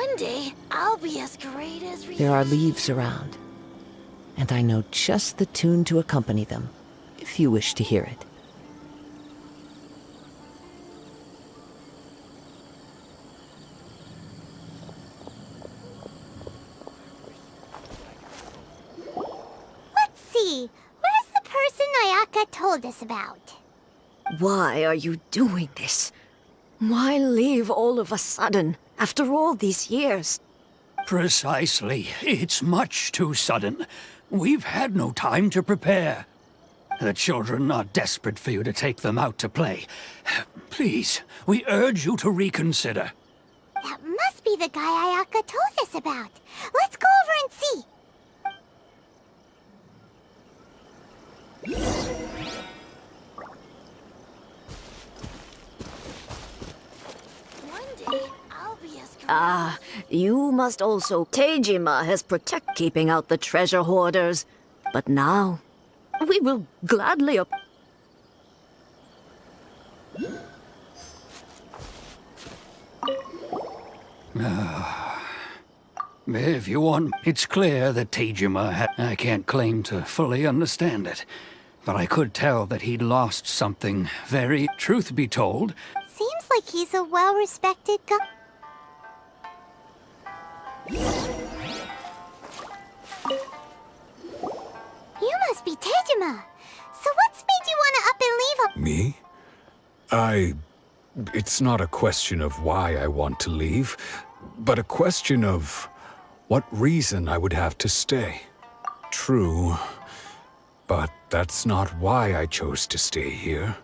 One day, I'll be as great as There are leaves around, and I know just the tune to accompany them, if you wish to hear it. Let's see. Where's the person Ayaka told us about? Why are you doing this? Why leave all of a sudden, after all these years? Precisely. It's much too sudden. We've had no time to prepare. The children are desperate for you to take them out to play. Please, we urge you to reconsider. That must be the guy Ayaka told us about. Let's go over and see. One day, I'll be as great. Ah, you must also. Tejima has keeping out the treasure hoarders. But now, we will gladly If you want, it's clear that Tejima had... I can't claim to fully understand it, but I could tell that he'd lost something very... Truth be told, Seems like he's a well-respected guy. You must be Tejima. So what's made you want to up and leave him? Me? It's not a question of why I want to leave, but a question of what reason I would have to stay. True, but that's not why I chose to stay here.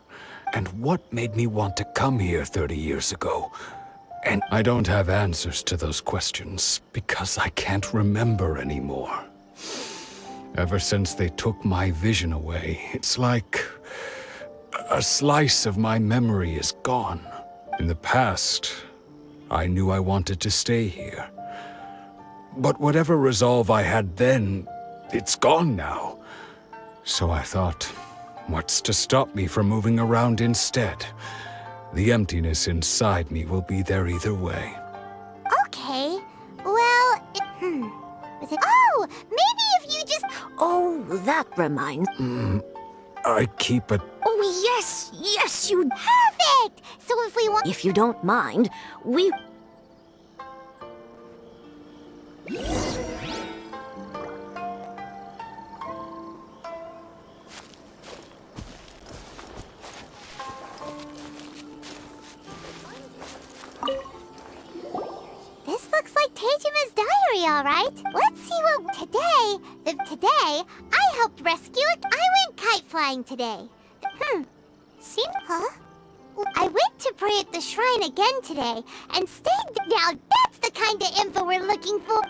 And what made me want to come here 30 years ago? And I don't have answers to those questions because I can't remember anymore. Ever since they took my vision away, it's like a slice of my memory is gone. In the past, I knew I wanted to stay here. But whatever resolve I had then, it's gone now. So I thought, what's to stop me from moving around instead? The emptiness inside me will be there either way. Okay. Well, Oh, maybe if you just... Oh, that reminds... I keep a... Oh, yes, you... Perfect! So if we want... If you don't mind, we... This looks like Tejima's diary, all right. Let's see what... Today, I helped rescue it. I went kite flying today. Huh? I went to pray at the shrine again today and stayed... Now that's the kind of info we're looking for.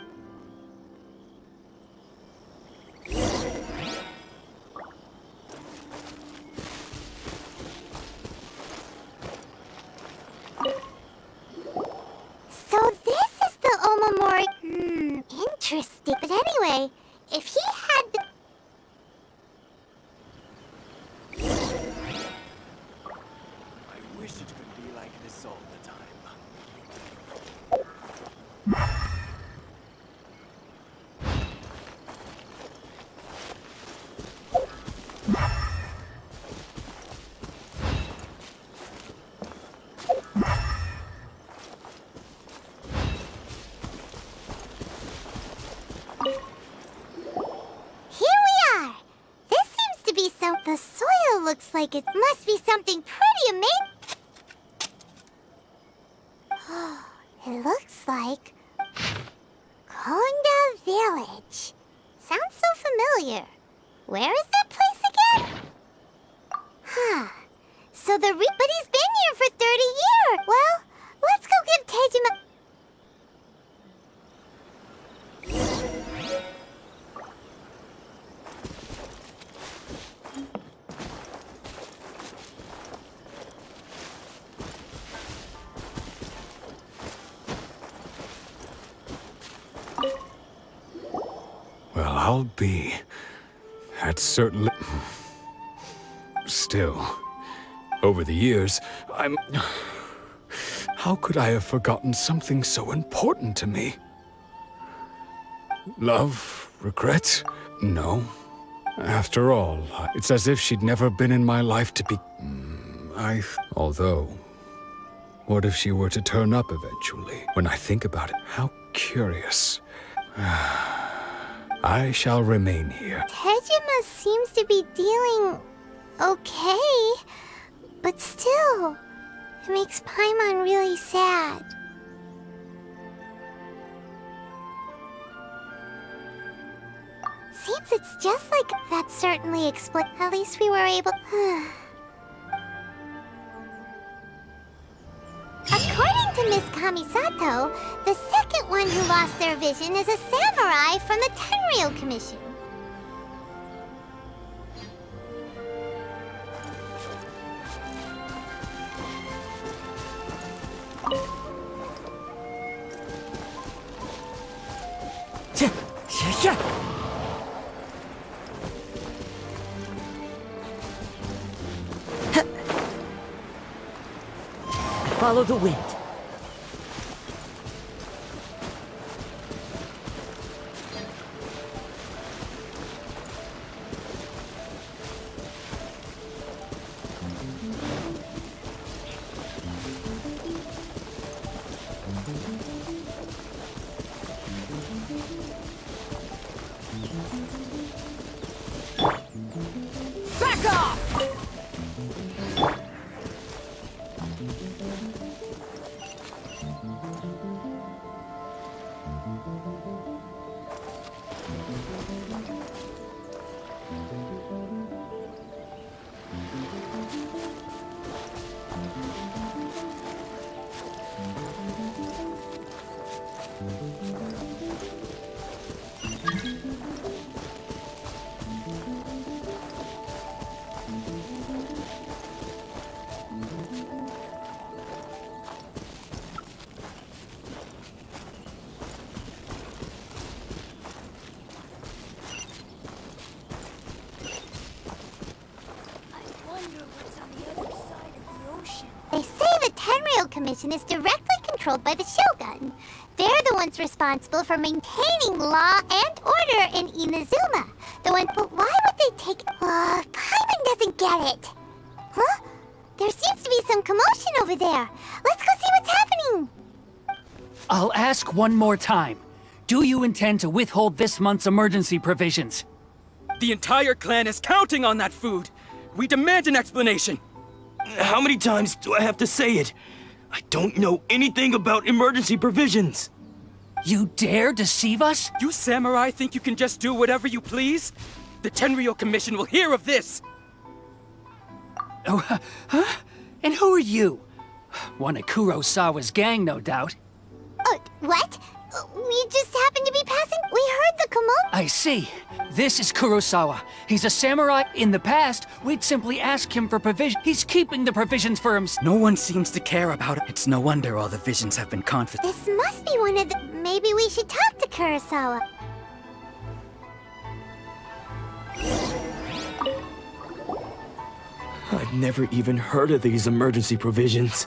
So this is the Omamori... interesting. But anyway, if he had... I wish it could be like this all the time. Here we are! This seems to be some... The soil looks like it must be something pretty amazing. It looks like... Konda Village. Sounds so familiar. Where is that place again? So but he's been here for 30 years. Well, let's go give Tejima... Well, I'll be. That's certainly... Still, over the years, How could I have forgotten something so important to me? Love? Regret? No. After all, it's as if she'd never been in my life to be... Although... What if she were to turn up eventually? When I think about it, how curious. I shall remain here. Tejima seems to be dealing okay, but still, it makes Paimon really sad. Seems it's just like that certainly explains. At least we were able. According to Miss Kamisato, the second one who lost their vision is a samurai from the Tenryou Commission. Follow the wind. Back off! They say the Tenryou Commission is directly controlled by the Shogun. They're the ones responsible for maintaining law and order in Inazuma. But why would they take... Paimon doesn't get it. Huh? There seems to be some commotion over there. Let's go see what's happening. I'll ask one more time. Do you intend to withhold this month's emergency provisions? The entire clan is counting on that food! We demand an explanation! How many times do I have to say it? I don't know anything about emergency provisions. You dare deceive us? You samurai think you can just do whatever you please? The Tenryou Commission will hear of this! Oh, huh? And who are you? One of Kurosawa's gang, no doubt. What? We just happened to be passing. We heard the commotion. I see. This is Kurosawa. He's a samurai. In the past, we'd simply ask him for provision. He's keeping the provisions for himself. No one seems to care about it. It's no wonder all the visions have been confident. This must be one of the... Maybe we should talk to Kurosawa. I've never even heard of these emergency provisions.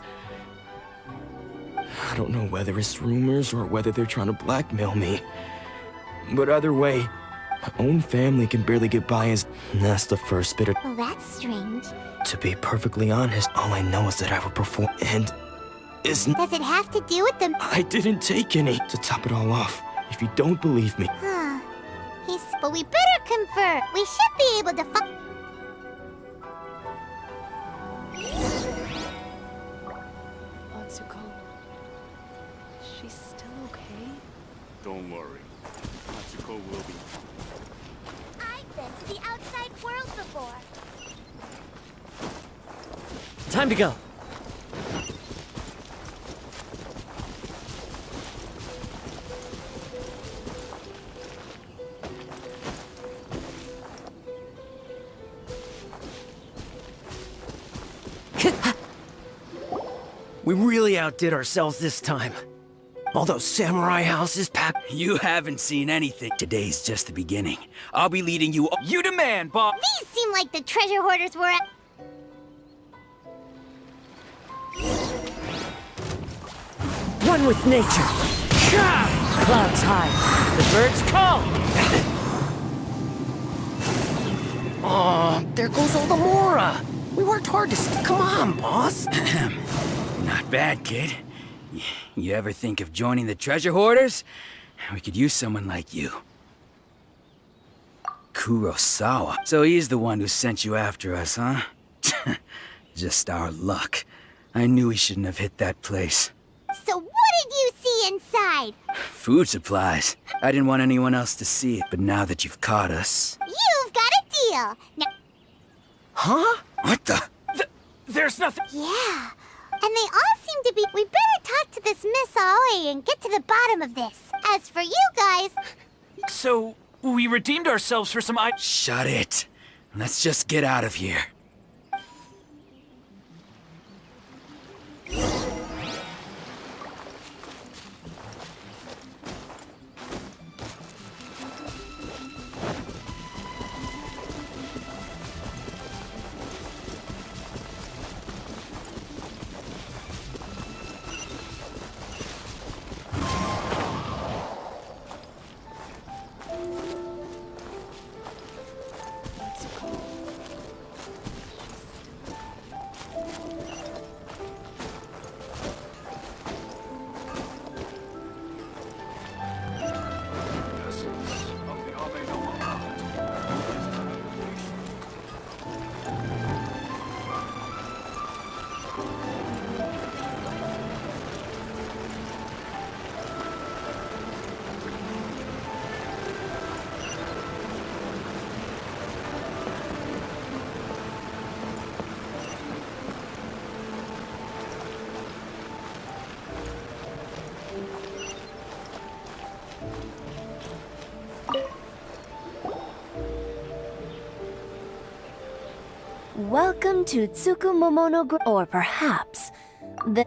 I don't know whether it's rumors or whether they're trying to blackmail me. But either way, my own family can barely get by as... That's the first bit of... Well, that's strange. To be perfectly honest, all I know is that I will perform and... Isn't... Does it have to do with the... I didn't take any. To top it all off, if you don't believe me... But we better confer. We should be able to Atsuko, she's still okay? Don't worry. Atsuko will be. I've been to the outside world before. Time to go. We really outdid ourselves this time. All those samurai houses packed. You haven't seen anything. Today's just the beginning. I'll be leading you... You demand, Bob! These seem like the treasure hoarders were at... One with nature. Clouds high, the birds call. Oh, there goes Oldamora. We worked hard to come on, boss. Not bad, kid. You ever think of joining the treasure hoarders? We could use someone like you. Kurosawa. So he's the one who sent you after us, huh? Just our luck. I knew he shouldn't have hit that place. So what did you see inside? Food supplies. I didn't want anyone else to see it, but now that you've caught us... You've got a deal. Now, Huh? What the? There's nothing. yeah. And they all seem to be... We better talk to this Miss Aoi and get to the bottom of this. As for you guys... So, we redeemed ourselves for some Shut it. Let's just get out of here. Welcome to Tsukumomono or perhaps the...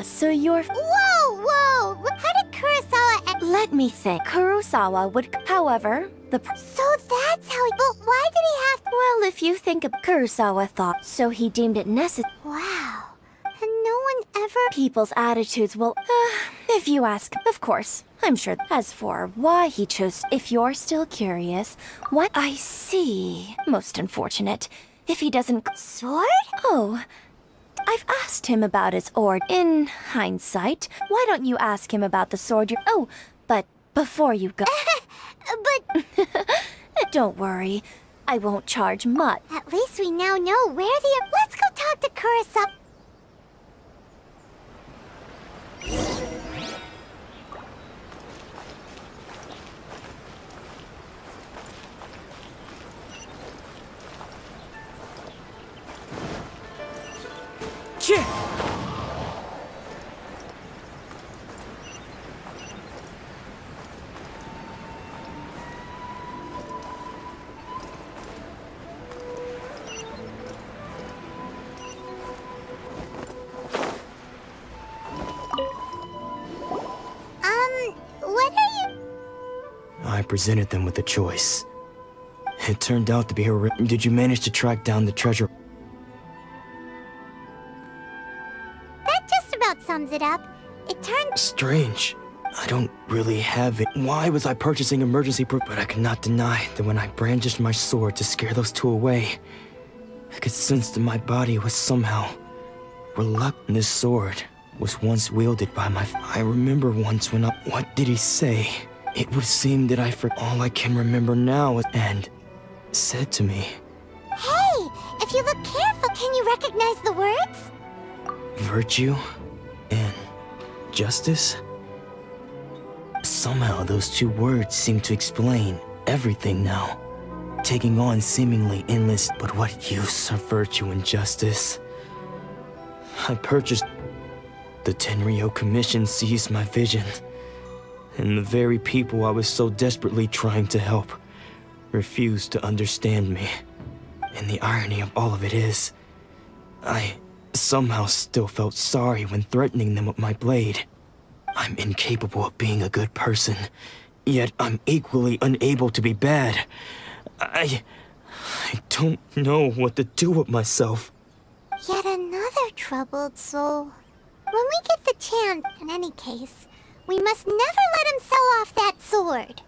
so you're... Whoa, whoa! How did Kurosawa... Let me think. Kurosawa would... However, So that's how he... But why did he have... Well, if you think of Kurosawa thought, so he deemed it necessary. Wow. And no one ever... People's attitudes will... if you ask, of course. I'm sure. As for why he chose... If you're still curious, what... I see. Most unfortunate. If he doesn't... Sword? Oh, I've asked him about his ord. In hindsight, why don't you ask him about the sword you're... Oh, but before you go... But... Don't worry. I won't charge much. At least we now know where the... Let's go talk to Kurosawa. What are you... I presented them with a choice. It turned out to be horrific. Did you manage to track down the treasure? That just about sums it up. It turned... Strange. I don't really have it. Why was I purchasing emergency proof? But I could not deny that when I brandished my sword to scare those two away, I could sense that my body was somehow reluctant. This sword was once wielded by my... I remember once when I... What did he say? It would seem that all I can remember now is... And said to me... Hey! If you look careful, can you recognize the words? Virtue and justice? Somehow those two words seem to explain everything now. Taking on seemingly endless... But what use of virtue and justice? I purchased... The Tenryo Commission seized my vision. And the very people I was so desperately trying to help refused to understand me. And the irony of all of it is, I somehow still felt sorry when threatening them with my blade. I'm incapable of being a good person, yet I'm equally unable to be bad. I don't know what to do with myself. Yet another troubled soul. When we get the chance, in any case, we must never let him sell off that sword.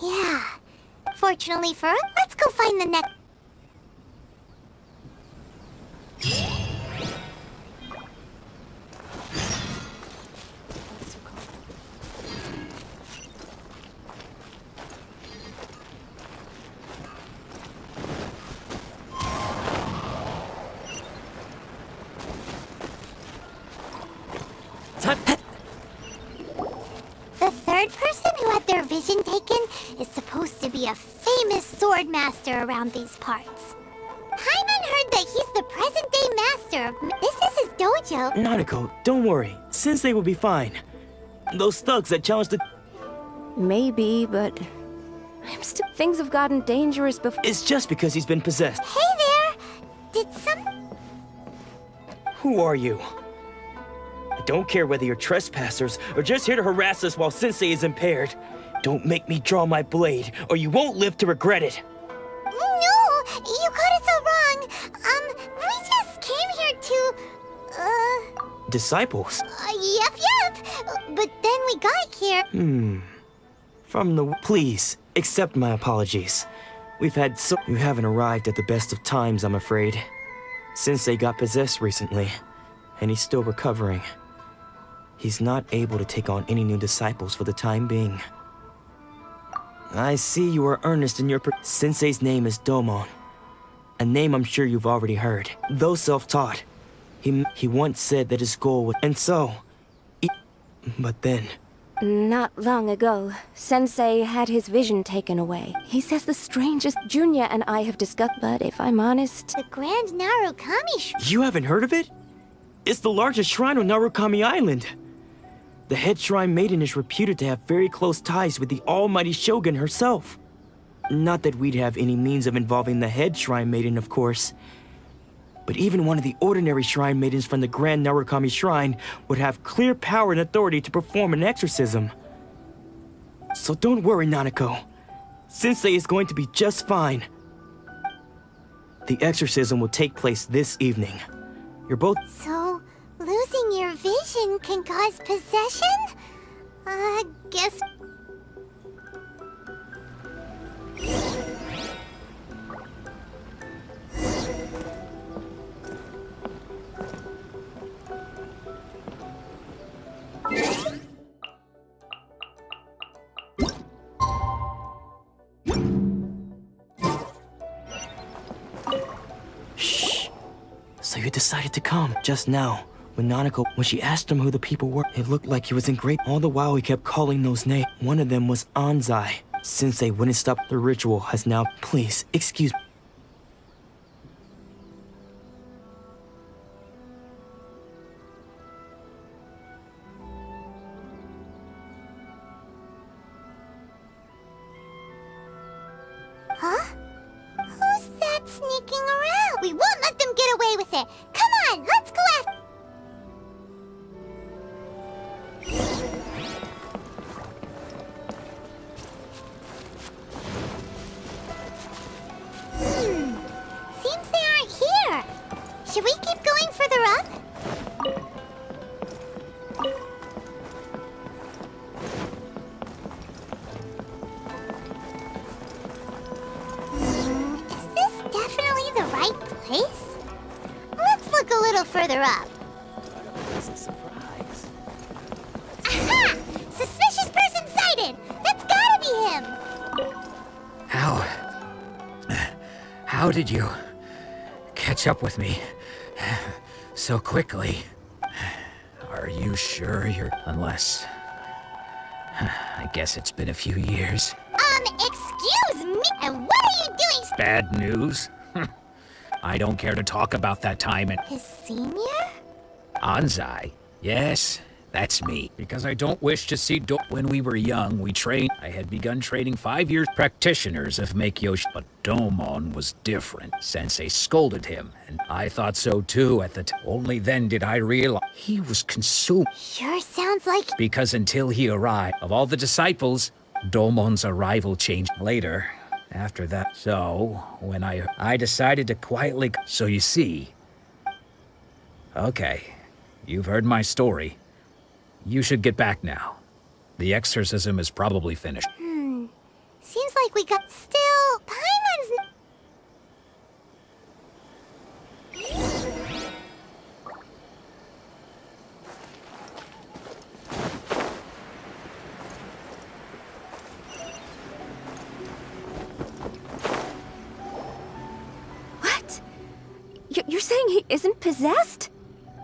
Yeah. Fortunately for us, let's go find the next... The third person who had their vision taken is supposed to be a famous sword master around these parts. Paimon heard that he's the present-day master of... This is his dojo. Nanako, don't worry. Sensei will be fine. Those thugs that challenged the... Maybe, but things have gotten dangerous before. It's just because he's been possessed. Hey there! Did some... Who are you? I don't care whether you're trespassers or just here to harass us while Sensei is impaired. Don't make me draw my blade, or you won't live to regret it. No! You got it so wrong! We just came here to... Disciples? Yep. But then we got here... From the... Please, accept my apologies. We've had so... You haven't arrived at the best of times, I'm afraid. Sensei got possessed recently, and he's still recovering. He's not able to take on any new disciples for the time being. I see you are earnest in your... Sensei's name is Domon. A name I'm sure you've already heard. Though self-taught, he once said that his goal was... And so... But then... Not long ago, Sensei had his vision taken away. He says the strangest Junya and I have discussed, but if I'm honest... The Grand Narukami You haven't heard of it? It's the largest shrine on Narukami Island. The head shrine maiden is reputed to have very close ties with the almighty Shogun herself. Not that we'd have any means of involving the head shrine maiden, of course. But even one of the ordinary shrine maidens from the Grand Narukami Shrine would have clear power and authority to perform an exorcism. So don't worry, Nanako. Sensei is going to be just fine. The exorcism will take place this evening. You're both... So, losing your vision can cause possession? Guess... Shh. So you decided to come just now. When she asked him who the people were, it looked like he was in great... All the while he kept calling those names. One of them was Anzai. Sensei wouldn't stop. The ritual has now... Please, excuse me. Huh? Who's that sneaking around? We won't let them get away with it. Come on, let's go after... Seems they aren't here. Should we keep going further up? Is this definitely the right place? Let's look a little further up. It's a surprise. Aha! Suspicious person sighted! That's gotta be him! How did you catch up with me so quickly? Are you sure you're... Unless... I guess it's been a few years. Excuse me? And what are you doing? Bad news? I don't care to talk about that time in... His senior? Anzai? Yes, that's me. Because I don't wish to see When we were young, we trained. I had begun training 5 years practitioners of Meikyoshi, but Domon was different. Sensei scolded him, and I thought so too at the time. Only then did I realize he was consumed. Sure sounds like... Because until he arrived, of all the disciples, Domon's arrival changed later. After that, so when I decided to quietly... So you see, Okay, you've heard my story. You should get back now. The exorcism is probably finished. Seems like we got still... Paimon's... What? You're saying he isn't possessed?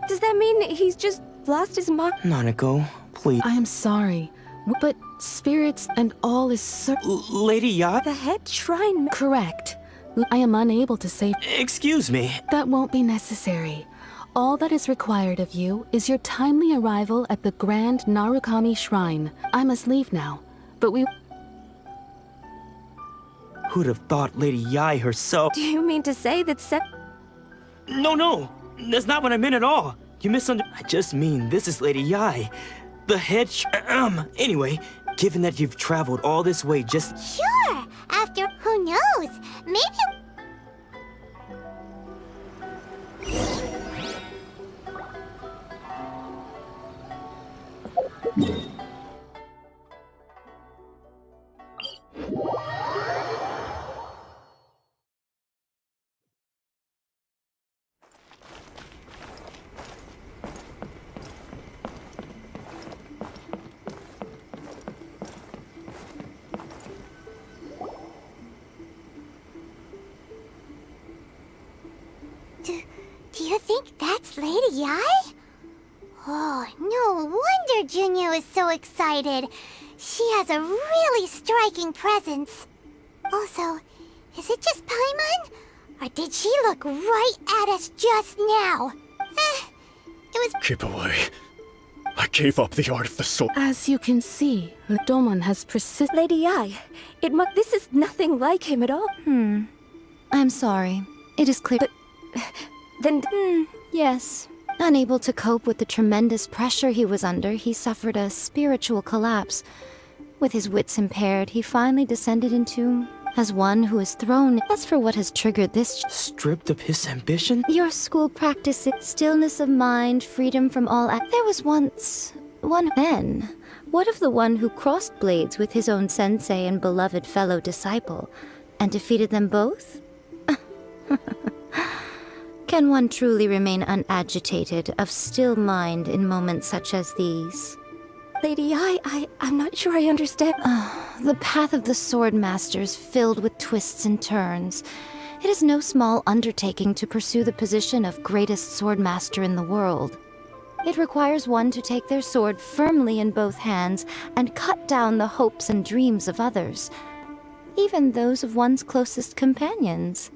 Does that mean he's just lost his mind? Nanako, please. I am sorry, but spirits and all is Lady Yae? The head shrine... correct. I am unable to say... Excuse me. That won't be necessary. All that is required of you is your timely arrival at the Grand Narukami Shrine. I must leave now, but we... Who'd have thought Lady Yae herself... Do you mean to say that No, that's not what I meant at all. You misunderstood. I just mean this is Lady Yae. The head Anyway, given that you've traveled all this way just... Sure! After... Who knows? Maybe... Do you think that's Lady Yae? Oh, no wonder Junyo is so excited. She has a really striking presence. Also, is it just Paimon? Or did she look right at us just now? It was... Keep away. I gave up the art of the sword. As you can see, Domon has persisted... Lady Yae, this is nothing like him at all. I'm sorry. It is clear... But... Then... Yes. Unable to cope with the tremendous pressure he was under, he suffered a spiritual collapse. With his wits impaired, he finally descended into... as one who is thrown. As for what has triggered this... Stripped of his ambition? Your school practices stillness of mind, freedom from all... There was once... one then. What of the one who crossed blades with his own sensei and beloved fellow disciple, and defeated them both? Can one truly remain unagitated, of still mind in moments such as these? Lady Yae, I'm not sure I understand. The path of the sword master is filled with twists and turns. It is no small undertaking to pursue the position of greatest sword master in the world. It requires one to take their sword firmly in both hands and cut down the hopes and dreams of others, even those of one's closest companions.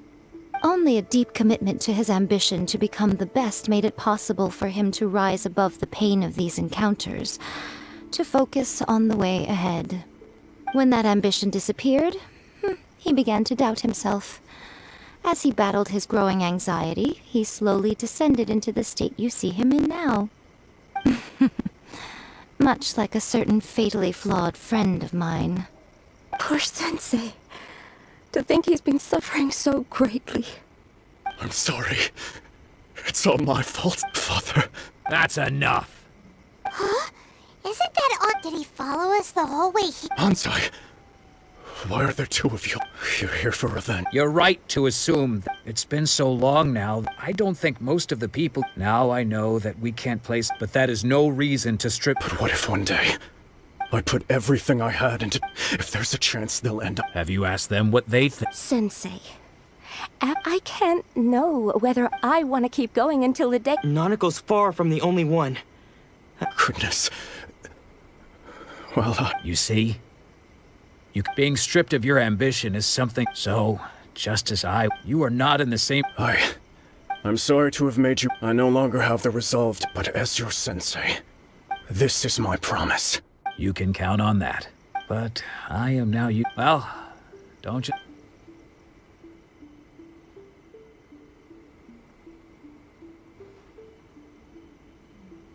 Only a deep commitment to his ambition to become the best made it possible for him to rise above the pain of these encounters, to focus on the way ahead. When that ambition disappeared, he began to doubt himself. As he battled his growing anxiety, he slowly descended into the state you see him in now. Much like a certain fatally flawed friend of mine. Poor Sensei. To think he's been suffering so greatly. I'm sorry. It's all my fault, Father. That's enough. Huh? Isn't that odd? Did he follow us the whole way here? Ansai, why are there two of you? You're here for revenge. You're right to assume that it's been so long now. I don't think most of the people... Now I know that we can't place... But that is no reason to strip... But what if one day... I put everything I had into... If there's a chance they'll end up... Have you asked them what they think? Sensei, I can't know whether I want to keep going until the day... Nanako's far from the only one. Goodness. Well, You see? Being stripped of your ambition is something... So, just as you are not in the same... I'm sorry to have made you... I no longer have the resolve, but as your sensei, this is my promise. You can count on that. But I am now you... Well, don't you...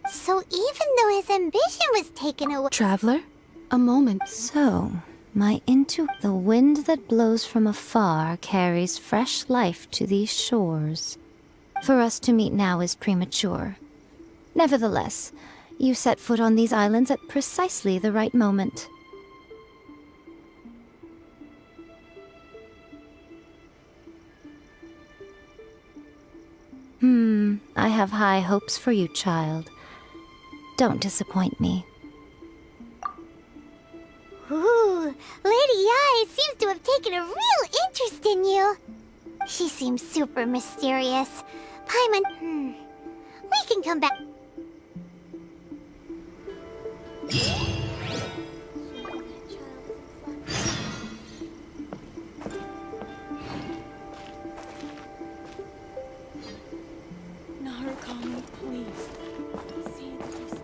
So even though his ambition was taken away... Traveler, a moment. So, the wind that blows from afar carries fresh life to these shores. For us to meet now is premature. Nevertheless, you set foot on these islands at precisely the right moment. I have high hopes for you, child. Don't disappoint me. Ooh, Lady Ai seems to have taken a real interest in you. She seems super mysterious. Paimon, we can come back. Narukami, please. See that he stays.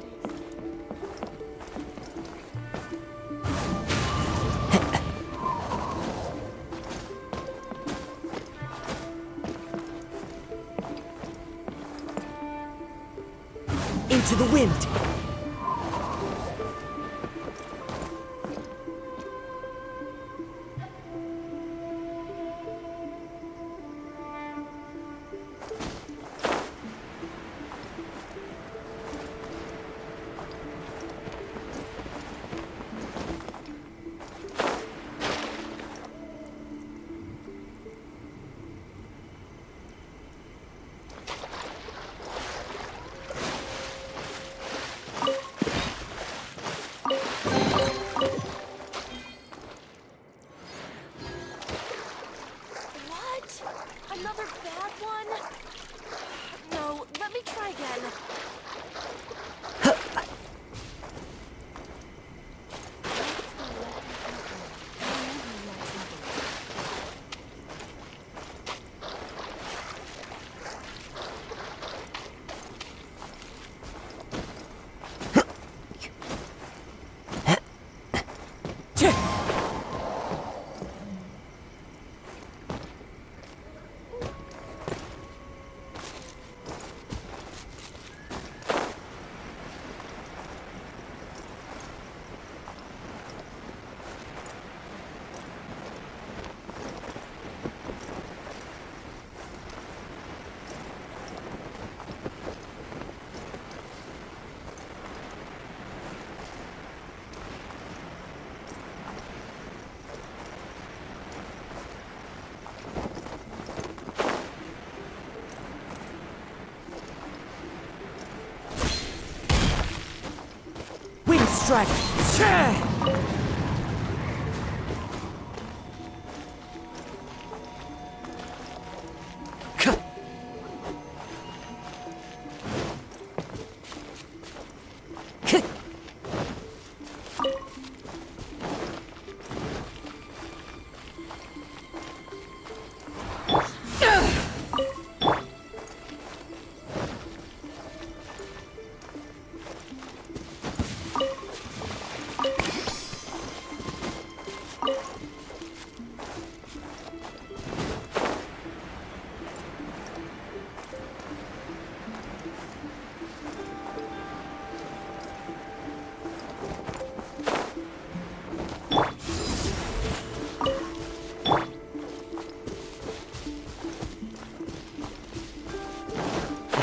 Into the wind! Another bad one? No, let me try again. Strike!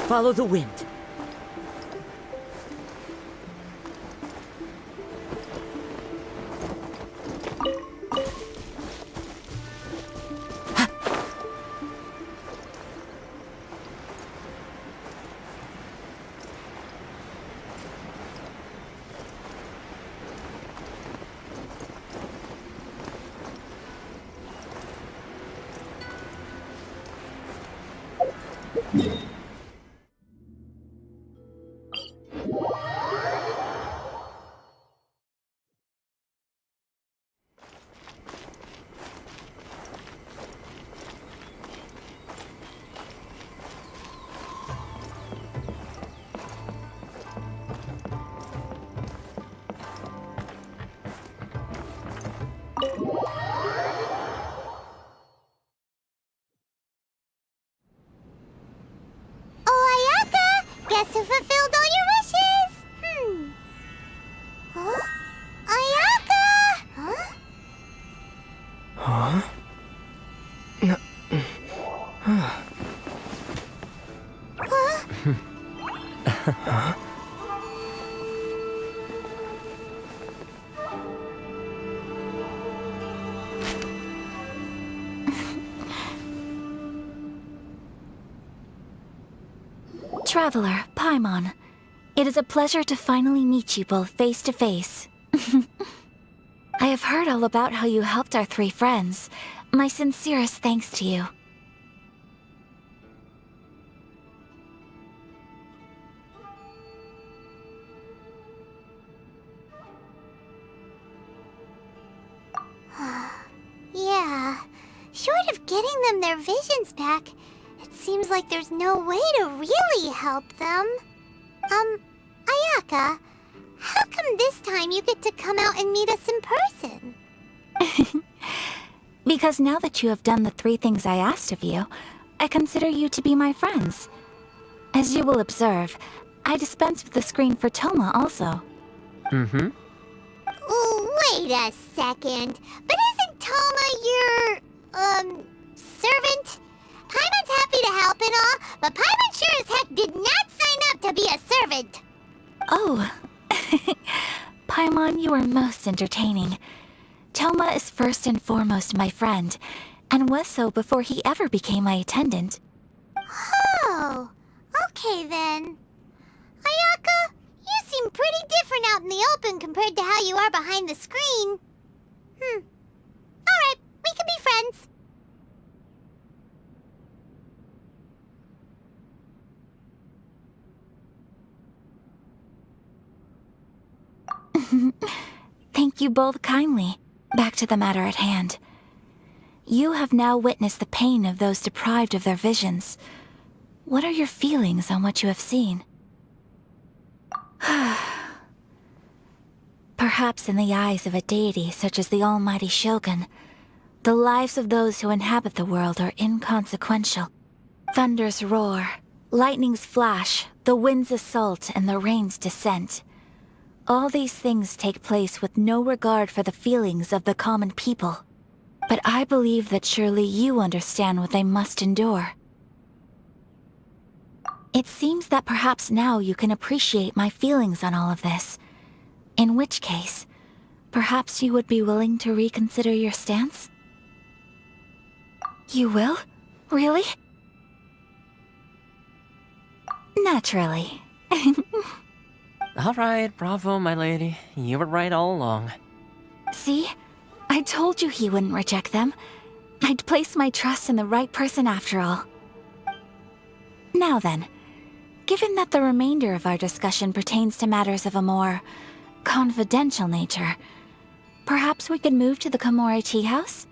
Follow the wind. Guess who fulfilled all your wishes? Huh? Ayaka! Huh? Huh? Traveler, Paimon. It is a pleasure to finally meet you both face to face. I have heard all about how you helped our 3 friends. My sincerest thanks to you. Yeah, short of getting them their visions back, it seems like there's no way to really help them. Ayaka, how come this time you get to come out and meet us in person? Because now that you have done the 3 things I asked of you, I consider you to be my friends. As you will observe, I dispense with the screen for Toma also. Mm-hmm. Wait a second. But isn't Toma your, servant? Paimon's happy to help and all, but Paimon sure as heck did not sign up to be a servant. Oh. Paimon, you are most entertaining. Toma is first and foremost my friend, and was so before he ever became my attendant. Oh, okay then. Ayaka, you seem pretty different out in the open compared to how you are behind the screen. Alright, we can be friends. Thank you both kindly. Back to the matter at hand. You have now witnessed the pain of those deprived of their visions. What are your feelings on what you have seen? Perhaps in the eyes of a deity such as the almighty Shogun, the lives of those who inhabit the world are inconsequential. Thunders roar, lightnings flash, the winds assault, and the rains descent. All these things take place with no regard for the feelings of the common people. But I believe that surely you understand what they must endure. It seems that perhaps now you can appreciate my feelings on all of this. In which case, perhaps you would be willing to reconsider your stance? You will? Really? Naturally. Alright, bravo, my lady. You were right all along. See? I told you he wouldn't reject them. I'd placed my trust in the right person after all. Now then, given that the remainder of our discussion pertains to matters of a more confidential nature, perhaps we could move to the Komori Tea House?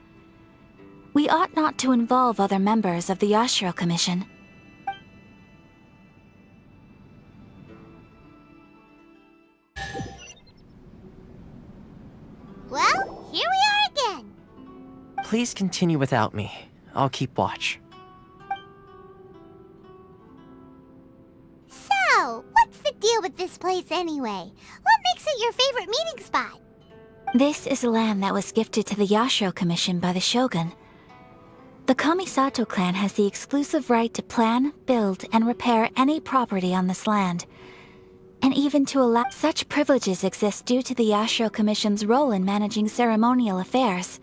We ought not to involve other members of the Yashiro Commission. Well, here we are again. Please continue without me. I'll keep watch. So, what's the deal with this place anyway? What makes it your favorite meeting spot? This is land that was gifted to the Yashiro Commission by the Shogun. The Kamisato clan has the exclusive right to plan, build, and repair any property on this land. And even to allow such privileges exist due to the Yashiro Commission's role in managing ceremonial affairs.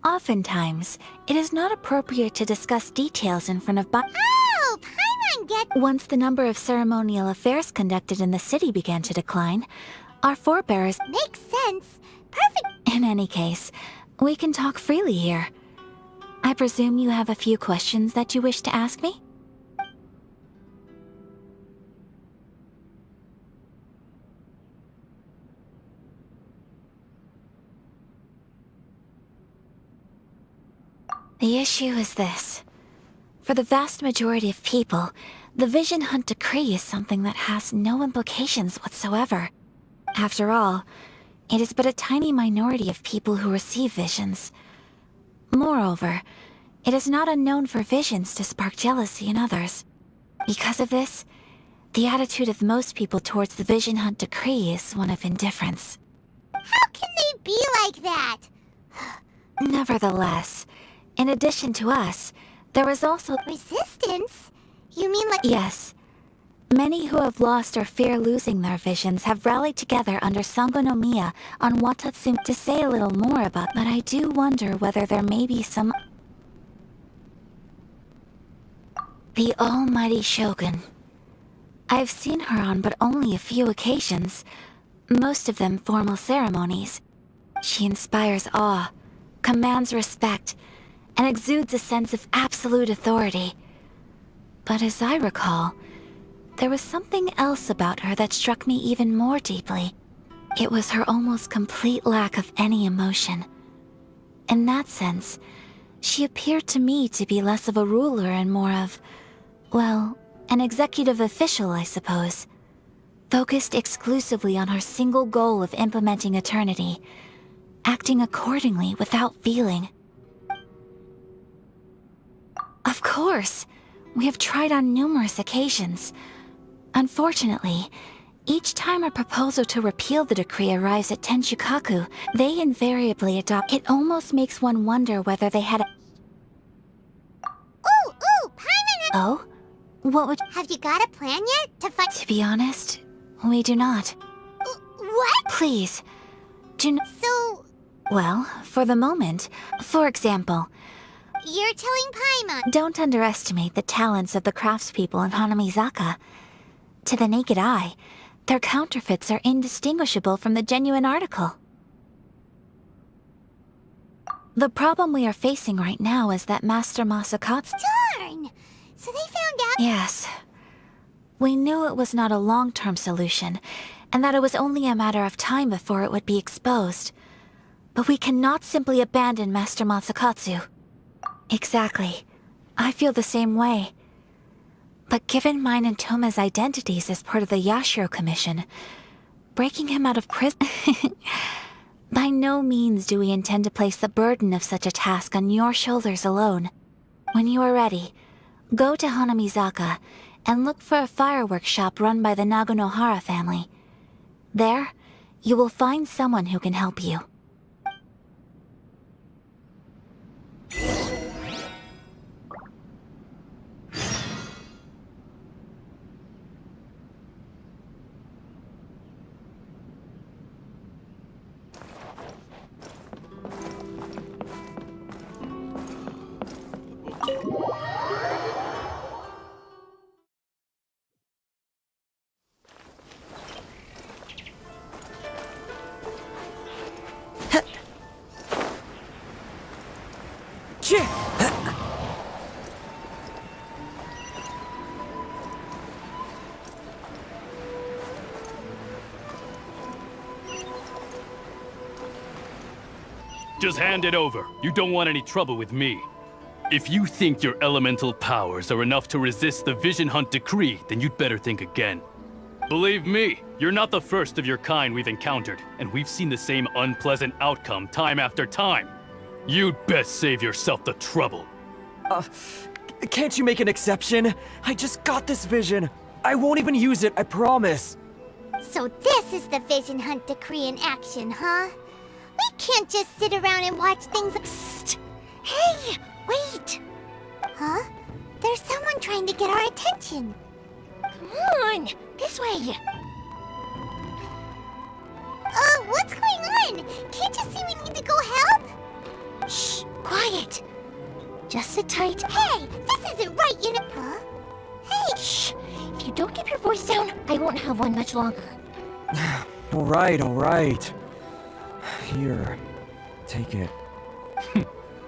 Oftentimes, it is not appropriate to discuss details in front of Oh, Paimon get— Once the number of ceremonial affairs conducted in the city began to decline, our forebears— Makes sense. Perfect. In any case, we can talk freely here. I presume you have a few questions that you wish to ask me? The issue is this. For the vast majority of people, the Vision Hunt Decree is something that has no implications whatsoever. After all, it is but a tiny minority of people who receive visions. Moreover, it is not unknown for visions to spark jealousy in others. Because of this, the attitude of most people towards the Vision Hunt Decree is one of indifference. How can they be like that? Nevertheless, in addition to us, there is also— Resistance? You mean like— Yes. Many who have lost or fear losing their visions have rallied together under Sango no Miya on Watatsumi. To say a little more about that, I do wonder whether there may be some— The almighty Shogun. I've seen her on but only a few occasions, most of them formal ceremonies. She inspires awe, commands respect, and exudes a sense of absolute authority. But as I recall, there was something else about her that struck me even more deeply. It was her almost complete lack of any emotion. In that sense, she appeared to me to be less of a ruler and more of, well, an executive official, I suppose. Focused exclusively on her single goal of implementing eternity, acting accordingly without feeling. Of course, we have tried on numerous occasions. Unfortunately, each time a proposal to repeal the decree arrives at Tenshukaku, they invariably adopt. It almost makes one wonder whether they had a— Ooh, Paimon! Oh? What would— Have you got a plan yet to fight— To be honest, we do not. What? Please, do not— So, Well, for the moment, for example, you're telling Paimon— don't underestimate the talents of the craftspeople in Hanamizaka. To the naked eye, their counterfeits are indistinguishable from the genuine article. The problem we are facing right now is that Master Masakatsu— Darn! So they found out— Yes. We knew it was not a long-term solution, and that it was only a matter of time before it would be exposed. But we cannot simply abandon Master Masakatsu. Exactly. I feel the same way. But given mine and Toma's identities as part of the Yashiro Commission, breaking him out of prison— By no means do we intend to place the burden of such a task on your shoulders alone. When you are ready, go to Hanamizaka and look for a fireworks shop run by the Naganohara family. There, you will find someone who can help you. Just hand it over. You don't want any trouble with me. If you think your elemental powers are enough to resist the Vision Hunt decree, then you'd better think again. Believe me, you're not the first of your kind we've encountered, and we've seen the same unpleasant outcome time after time. You'd best save yourself the trouble. Can't you make an exception? I just got this vision. I won't even use it, I promise. So this is the Vision Hunt decree in action, huh? We can't just sit around and watch things— Psst! Hey! Wait! Huh? There's someone trying to get our attention. Come on! This way! What's going on? Can't you see we need to go help? Shh! Quiet! Just sit tight. Hey! This isn't right, you know— Huh? Hey! Shh! If you don't keep your voice down, I won't have one much longer. Alright. Here, take it.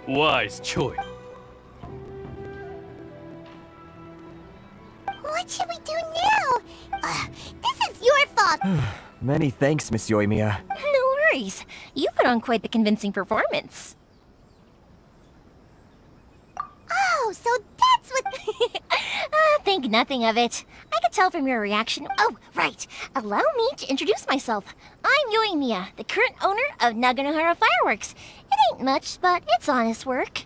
Wise choice. What should we do now? This is your fault! Many thanks, Miss Yoimiya. No worries. You put on quite the convincing performance. Oh, so that's what— Think nothing of it. I could tell from your reaction. Oh, right. Allow me to introduce myself. I'm Yoimiya, the current owner of Naganohara Fireworks. It ain't much, but it's honest work.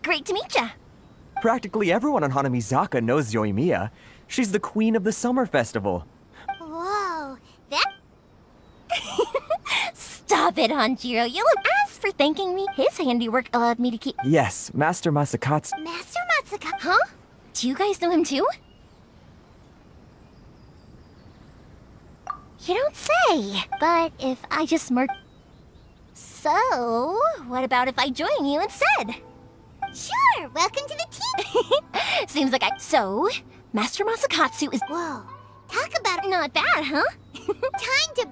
Great to meet ya. Practically everyone on Hanamizaka knows Yoimiya. She's the queen of the summer festival. Whoa, that— Stop it, Hanjiro. You look— As for thanking me, his handiwork allowed me to keep— Yes, Master Masakatsu. Master Matsuka— Huh? Do you guys know him too? You don't say. But if I just smirk— So, what about if I join you instead? Sure, welcome to the team! Seems like So, Master Masakatsu is... Whoa, talk about Not bad, huh? time to...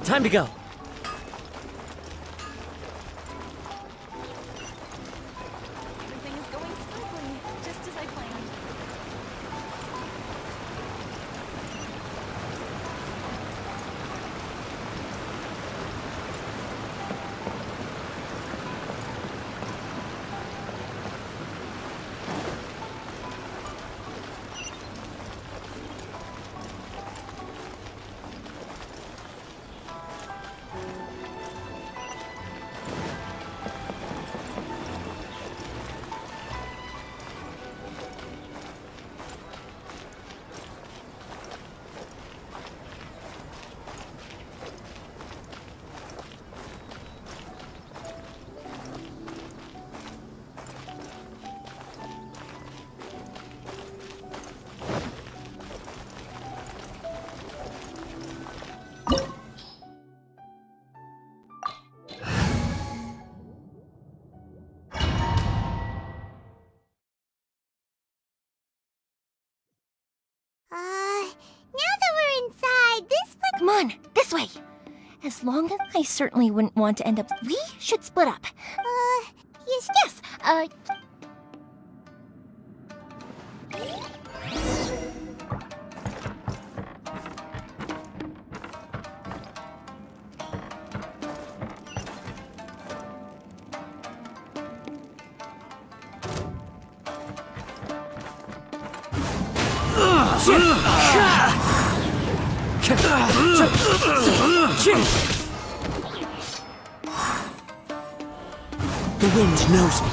Time to go. Everything is going smoothly, just as I planned. Now that we're inside, this place... Come on, this way. As long as I certainly wouldn't want to end up... We should split up. Yes, The wind knows me.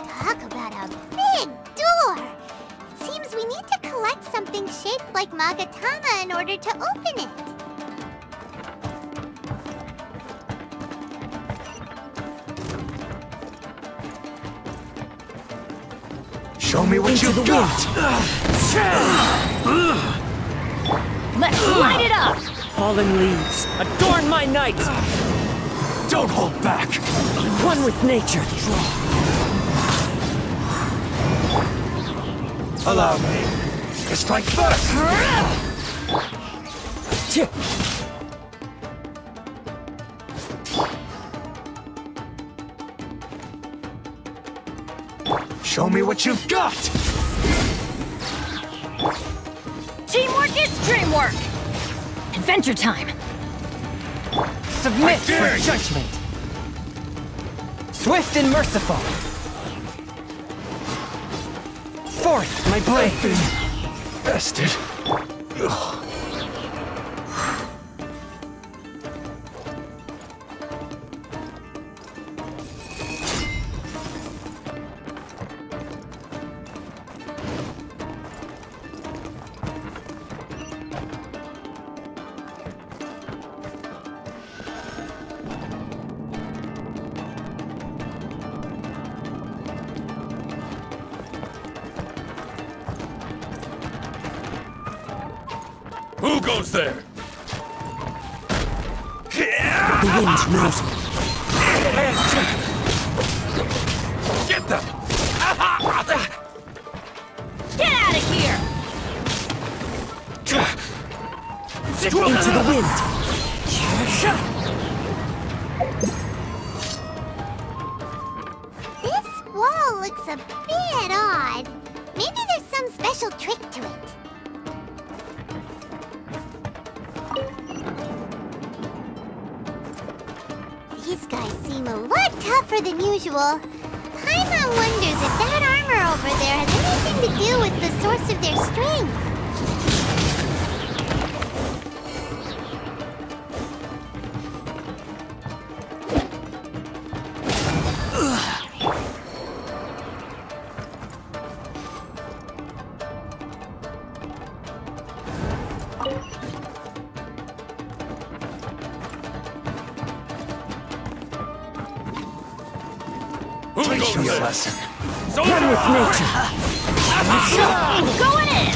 Talk about a big door! It seems we need to collect something shaped like Magatama in order to open it. Show me what you've got! let's light it up! Fallen leaves, adorn my night! Don't hold back! One with nature. Allow me to strike first! Show me what you've got! Teamwork is dreamwork! Adventure time! Submit for judgment. Swift and merciful. Forth, my blade. Bested. Who goes there? The wind knows me. Get them! Get out of here! Into the wind. This wall looks a bit odd. Maybe there's some special trick to it. These guys seem a lot tougher than usual. Paimon wonders if that armor over there has anything to do with the source of their strength. Teach me a lesson. Run with nature. Going in!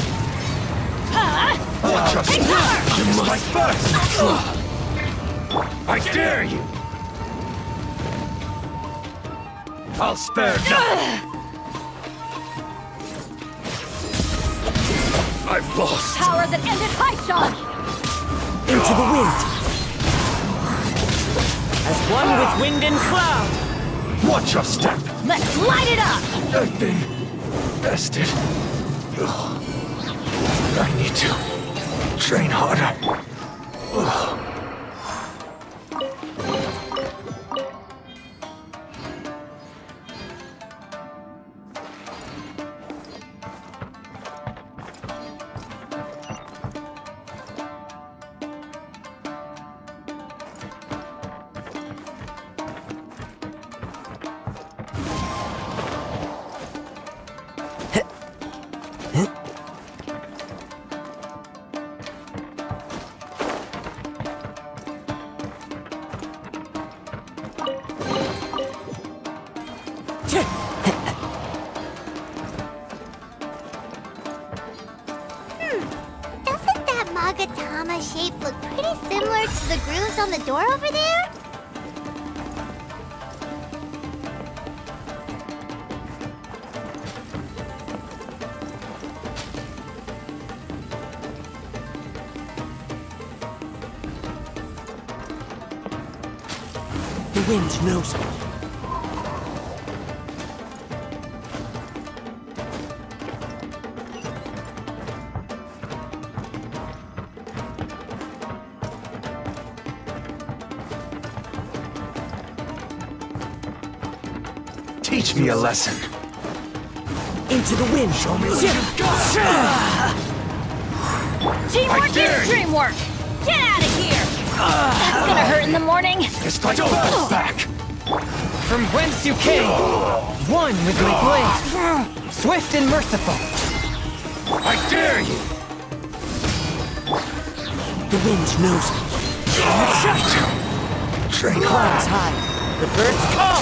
Take cover! You must first. I dare you. I'll spare nothing. I've lost. Power that ended Haishan! Into the wind. As one with wind and cloud. Watch your step. Let's light it up! I've been bested. Ugh. I need to train harder. Ugh. Doesn't that Magatama shape look pretty similar to the grooves on the door over there? The wind knows me. Teach me a lesson. Into the wind. Show me what you've got. Teamwork is dreamwork! Get out of here! That's gonna hurt in the morning! It's like a back. From whence you came, one with my blade, swift and merciful. I dare you. The wind knows me. Train Clouds hard. high, the birds call.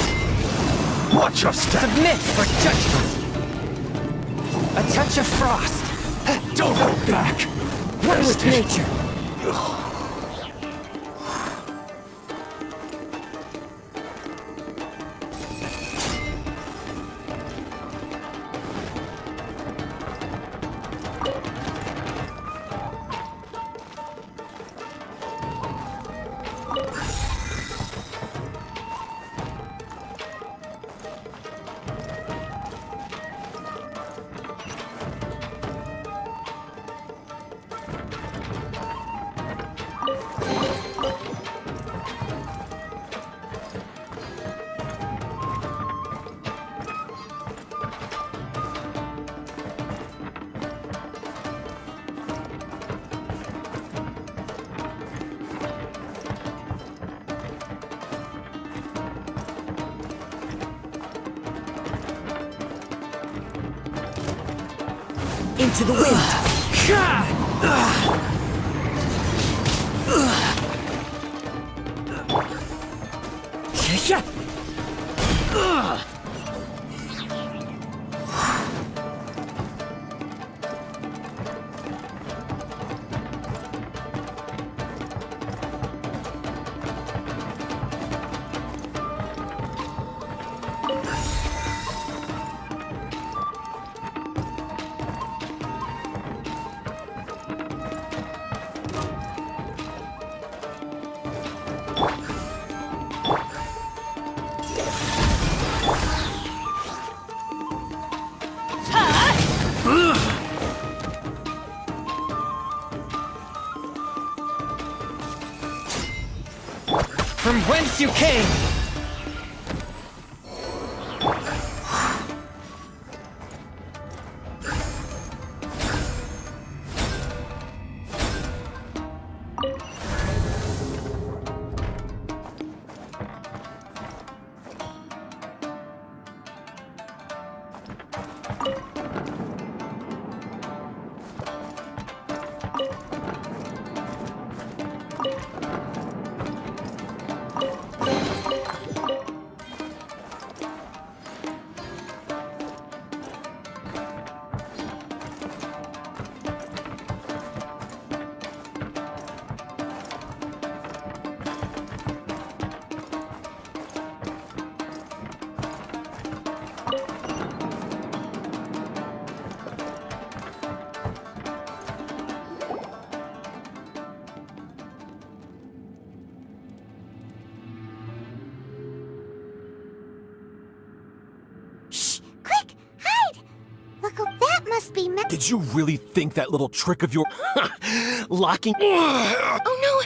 Watch your step. Submit for judgment. A touch of frost. Don't go back. One with nature. Into the wind. From whence you came, must be meant. Did you really think that little trick of your locking? Oh no!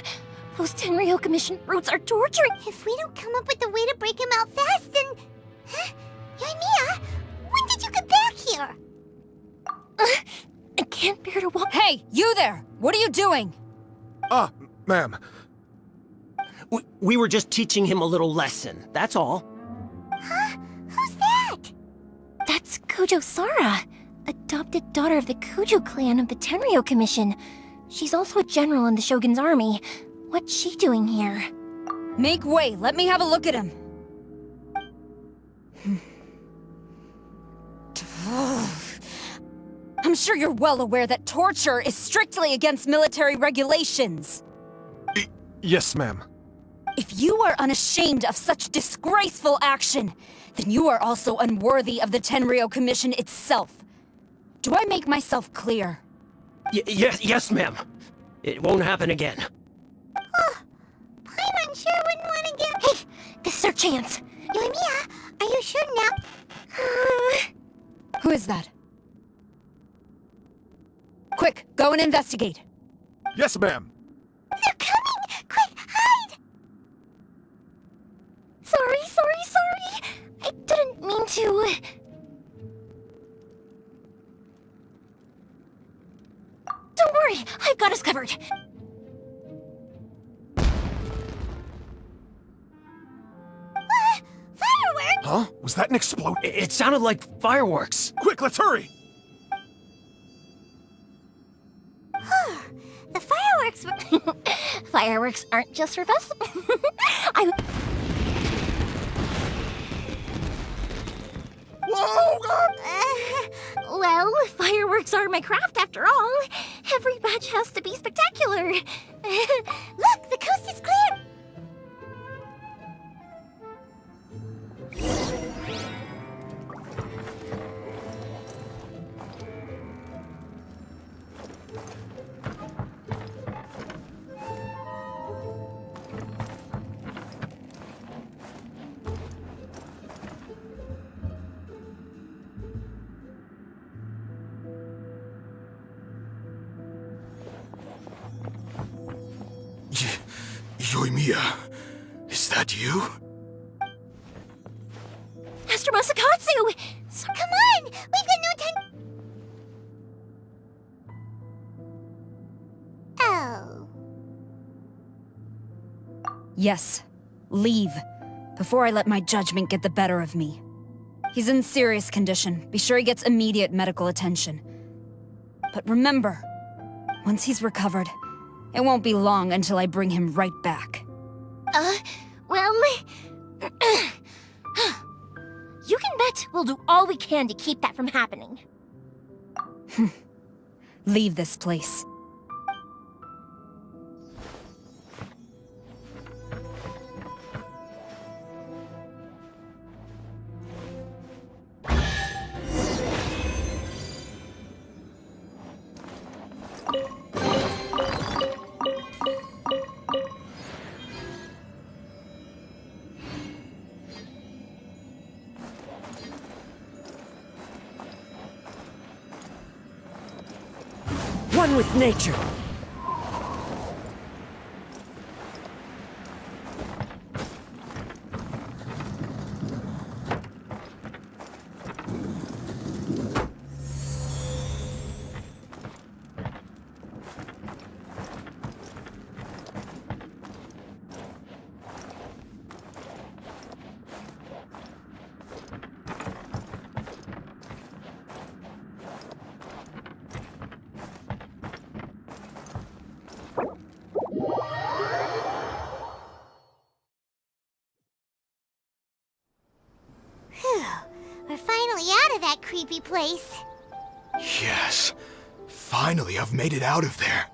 Those Tenryou Commission brutes are torturing. If we don't come up with a way to break him out fast, then... Huh? Yoimiya, when did you get back here? I can't bear to walk. Hey, you there! What are you doing? Ma'am. We were just teaching him a little lesson, that's all. Huh? Who's that? That's Kujo Sara, adopted daughter of the Kujo clan of the Tenryou Commission. She's also a general in the Shogun's army. What's she doing here? Make way, let me have a look at him. I'm sure you're well aware that torture is strictly against military regulations. Yes, ma'am. If you are unashamed of such disgraceful action, then you are also unworthy of the Tenryou Commission itself. Do I make myself clear? Yes, ma'am. It won't happen again. Paimon sure wouldn't want to get... Hey, this is our chance. Yoimiya, are you sure now? Who is that? Quick, go and investigate. Yes, ma'am. They're coming! Quick, hide! Sorry. I didn't mean to. Don't worry, I've got us covered. Fireworks? Huh? Was that an explosion? It sounded like fireworks. Quick, let's hurry! The fireworks were... Fireworks aren't just for festivals. Whoa! Well, fireworks are my craft after all. Every batch has to be spectacular. Look, the coast is clear! Yoimiya, is that you? Master Masakatsu! So come on! We've got no time... Oh... Yes, leave, before I let my judgment get the better of me. He's in serious condition. Be sure he gets immediate medical attention. But remember, once he's recovered, it won't be long until I bring him right back. Well... You can bet we'll do all we can to keep that from happening. Leave this place. One with nature. We're finally out of that creepy place. Yes. Finally, I've made it out of there.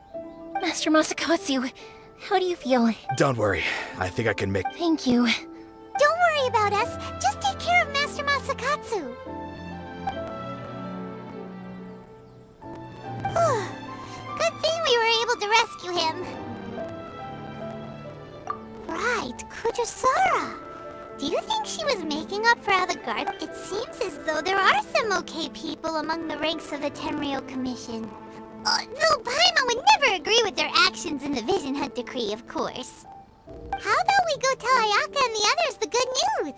Master Masakatsu, how do you feel? Don't worry. I think I can make... Thank you. Don't worry about us. Just take care of Master Masakatsu. Good thing we were able to rescue him. Right, Kujusara. Do you think she was making up for all the guards? It seems as though there are some okay people among the ranks of the Tenryou Commission. Though Paimon would never agree with their actions in the Vision Hunt Decree, of course. How about we go tell Ayaka and the others the good news?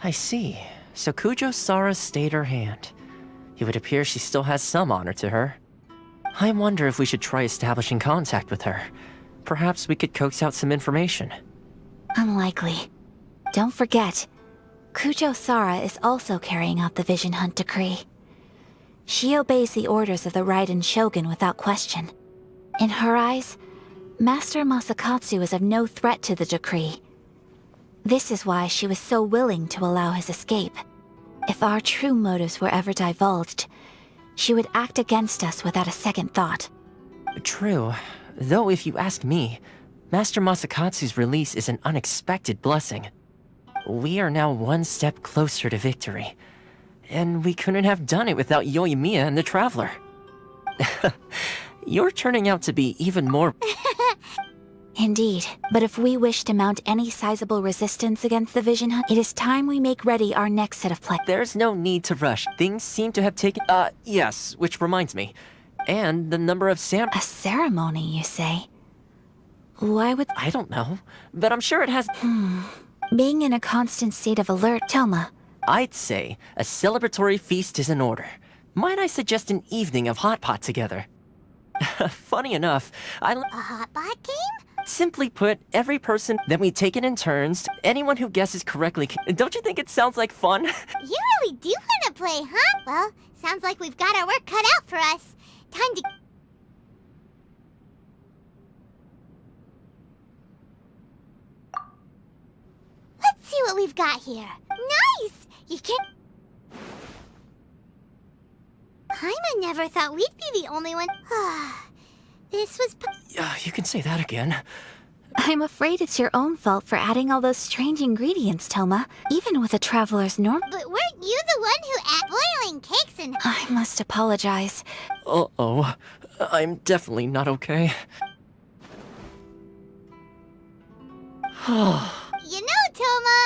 I see. So Kujo-Sara stayed her hand. It would appear she still has some honor to her. I wonder if we should try establishing contact with her. Perhaps we could coax out some information. Unlikely. Don't forget, Kujo-Sara is also carrying out the Vision Hunt Decree. She obeys the orders of the Raiden Shogun without question. In her eyes, Master Masakatsu is of no threat to the decree. This is why she was so willing to allow his escape. If our true motives were ever divulged, she would act against us without a second thought. True. Though if you ask me, Master Masakatsu's release is an unexpected blessing. We are now one step closer to victory. And we couldn't have done it without Yoimiya and the Traveler. You're turning out to be even more... Indeed, but if we wish to mount any sizable resistance against the Vision Hunt, it is time we make ready our next set of plans. There's no need to rush. Things seem to have taken... yes, which reminds me. And the number of A ceremony, you say? Why would... I don't know, but I'm sure it has... Being in a constant state of alert, Toma. I'd say a celebratory feast is in order. Might I suggest an evening of hot pot together? Funny enough, A hot pot game? Simply put, every person, then we take it in turns. Anyone who guesses correctly don't you think it sounds like fun? You really do want to play, huh? Well, sounds like we've got our work cut out for us. Time to... Let's see what we've got here. Nice! You can... Paimon never thought we'd be the only one. This was... You can say that again. I'm afraid it's your own fault for adding all those strange ingredients, Toma. Even with a traveler's norm... But weren't you the one who ate boiling cakes and... I must apologize. Uh-oh. I'm definitely not okay. You know, Toma,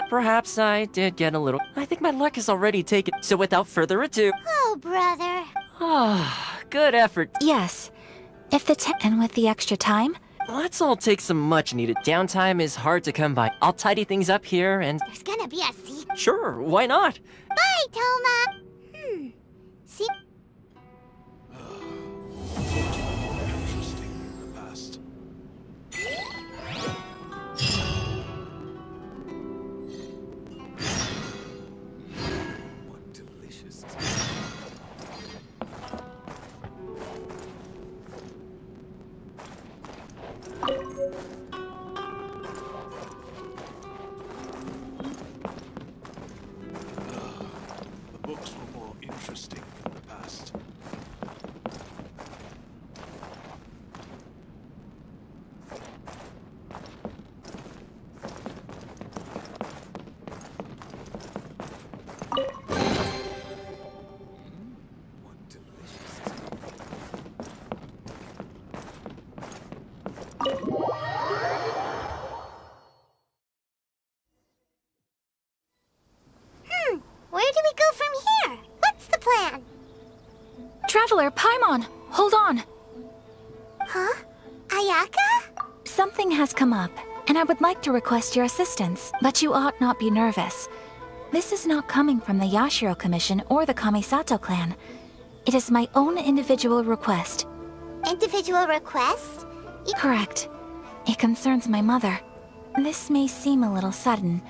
Perhaps I did get a little... I think my luck is already taken. So without further ado... Oh, brother. Good effort. Yes. If the and with the extra time? Let's all take some much-needed downtime is hard to come by. I'll tidy things up here and... There's gonna be a secret. Sure, why not? Bye, Toma. See... The books were more interesting in the past. Where do we go from here? What's the plan? Traveler, Paimon! Hold on! Huh? Ayaka? Something has come up, and I would like to request your assistance. But you ought not be nervous. This is not coming from the Yashiro Commission or the Kamisato clan. It is my own individual request. Individual request? Correct. It concerns my mother. This may seem a little sudden,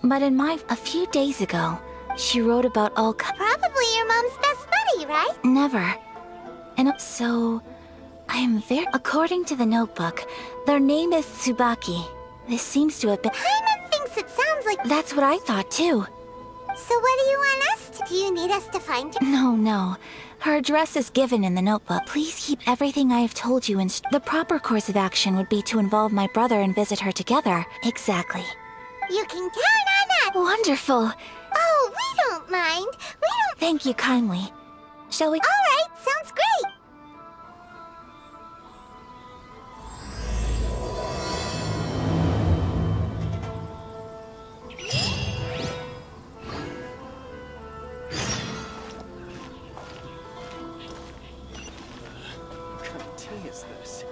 but a few days ago, she wrote about all Probably your mom's best buddy, right? Never. And so, I am according to the notebook, their name is Tsubaki. This seems to have been- Paimon thinks it sounds like- That's what I thought too. So what do you want us to do? You need us to find her? No. Her address is given in the notebook. Please keep everything I have told you in The proper course of action would be to involve my brother and visit her together. Exactly. You can count on that! Wonderful. Oh, we don't mind. We don't- Thank you kindly. Shall we- Alright, sounds great! What kind of tea is this?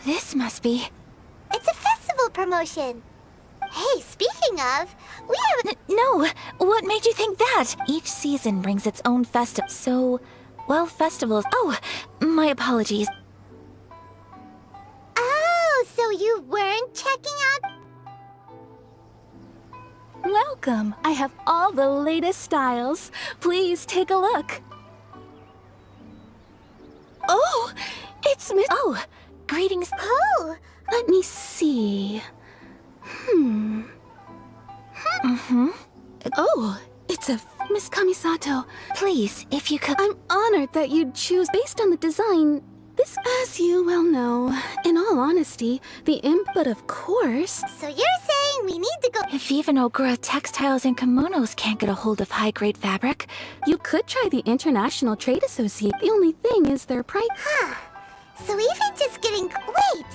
This must be... It's a festival promotion. Hey, speaking of, we have No! What made you think that? Each season brings its own festival. So, well, festivals... Oh, my apologies. Oh, so you weren't checking out? Welcome. I have all the latest styles. Please take a look. Oh, it's Miss... Oh, greetings. Oh! Let me see. Oh, it's a Miss Kamisato. Please, if you could... I'm honored that you'd choose based on the design. This, as you well know, in all honesty, the imp, but of course... So you're saying we need to go... If even Ogura textiles and kimonos can't get a hold of high-grade fabric... You could try the International Trade Association. The only thing is their price... Huh. So even just getting... Wait!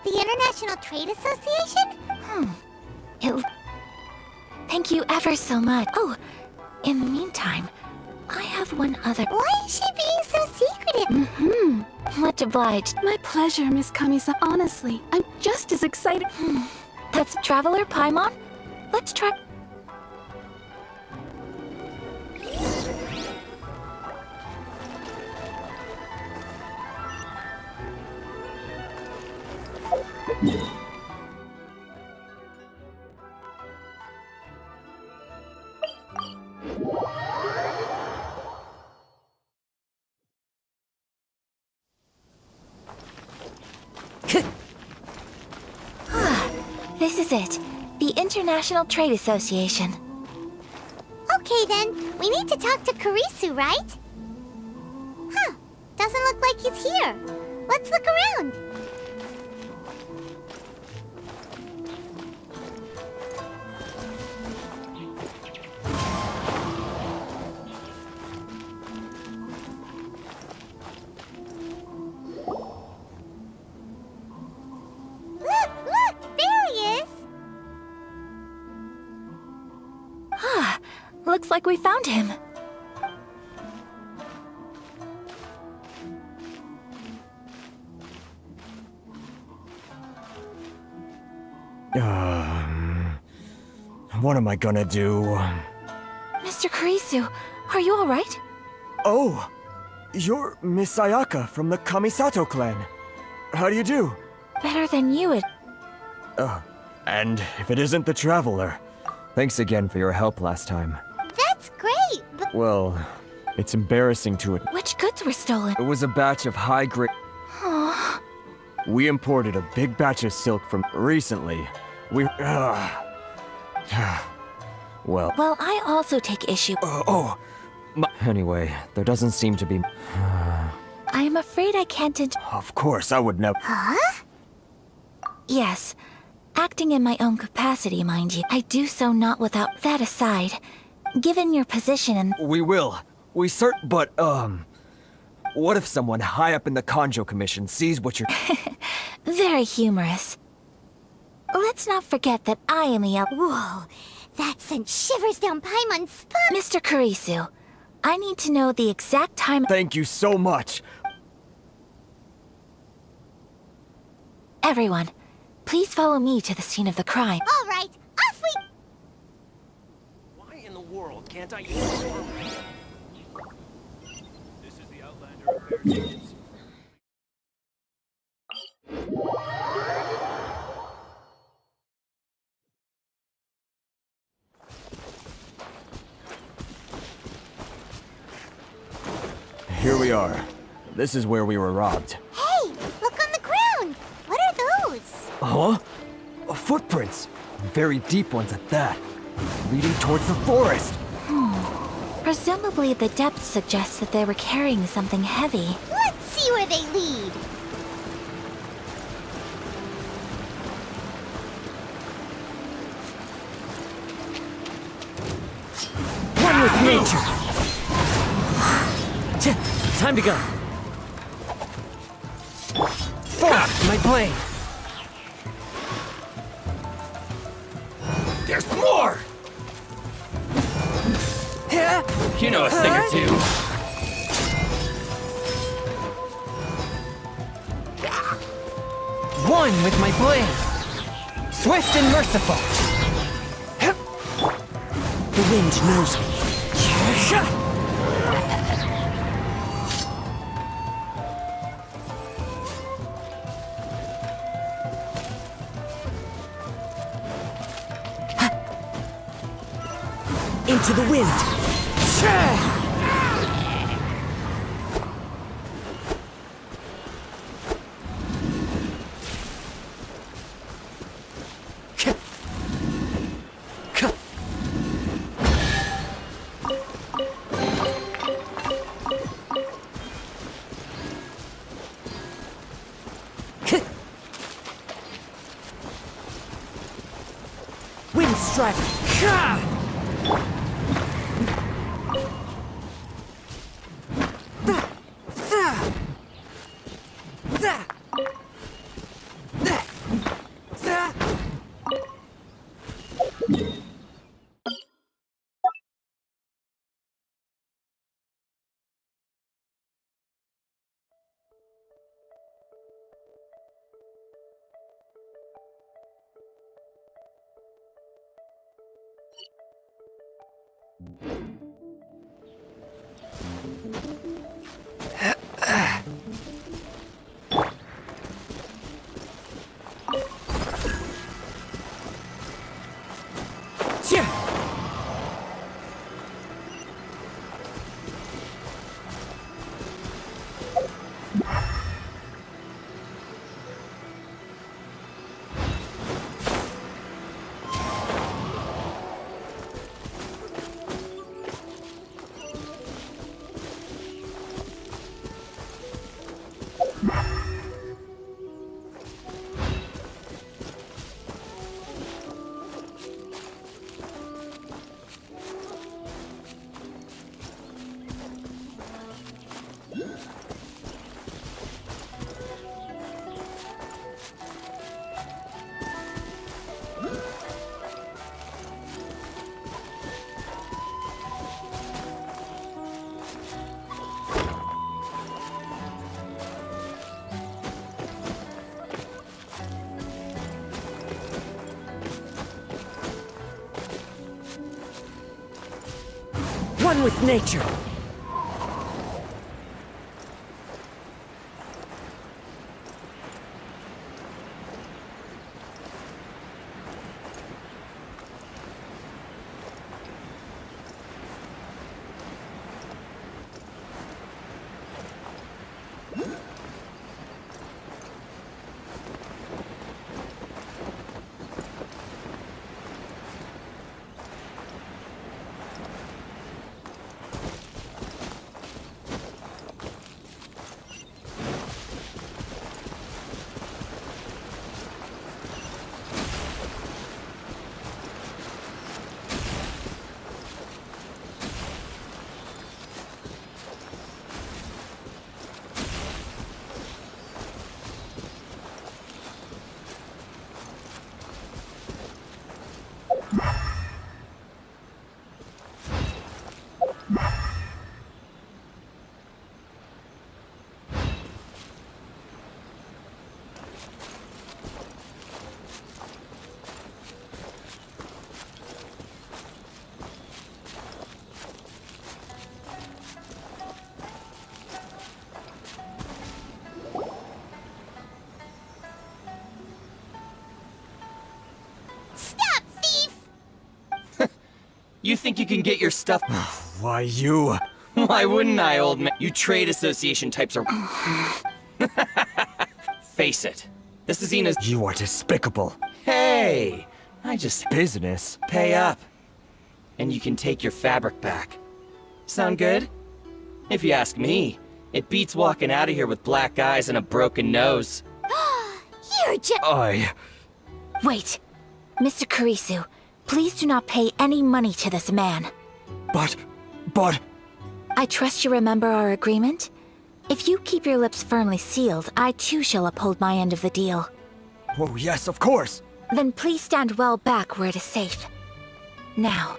The International Trade Association? Thank you ever so much. Oh, in the meantime, I have one other... Why is she being so secretive? Much obliged. My pleasure, Miss Kamisa. Honestly, I'm just as excited... That's Traveler Paimon? Let's try... This is it. The International Trade Association. Okay then, we need to talk to Kurisu, right? Huh. Doesn't look like he's here. Let's look around. Look! There he is! Looks like we found him. What am I gonna do? Mr. Kurisu, are you alright? Oh! You're Miss Ayaka from the Kamisato clan. How do you do? Better than you would. And if it isn't the Traveler, thanks again for your help last time. That's great, but... Well, it's embarrassing to it. Which goods were stolen? It was a batch of high-grade... Aw. We imported a big batch of silk from recently. Well, I also take issue. Anyway, there doesn't seem to be... I am afraid I can't Of course, I would never... Huh? Yes. Acting in my own capacity, mind you. I do so not without... That aside, given your position and... We will. But, what if someone high up in the Kanjo Commission sees what you're... Very humorous. Let's not forget that I am a... Whoa, that sent shivers down Paimon's spine. Mr. Kurisu, I need to know the exact time... Thank you so much. Everyone, please follow me to the scene of the crime. All right, off we... Why in the world can't I use... This is the Outlander Affairs Agency. Here we are. This is where we were robbed. Hey, look on the ground. What are those? Huh? Footprints. Very deep ones at that. Leading towards the forest. Presumably the depth suggests that they were carrying something heavy. Let's see where they lead. One with nature! Time to go. My blade. There's more! You know a thing or two. One with my blade. Swift and merciful. The wind knows me. Into the wind. Wind strike. One with nature. You think you can get your stuff? Why you? Why wouldn't I, old man? You trade association types are... Face it. This is Ina's... You are despicable. Hey! I just... Business? Pay up. And you can take your fabric back. Sound good? If you ask me, it beats walking out of here with black eyes and a broken nose. You're just... Wait. Mr. Kurisu, please do not pay any money to this man. But... I trust you remember our agreement? If you keep your lips firmly sealed, I too shall uphold my end of the deal. Oh, yes, of course. Then please stand well back where it is safe. Now,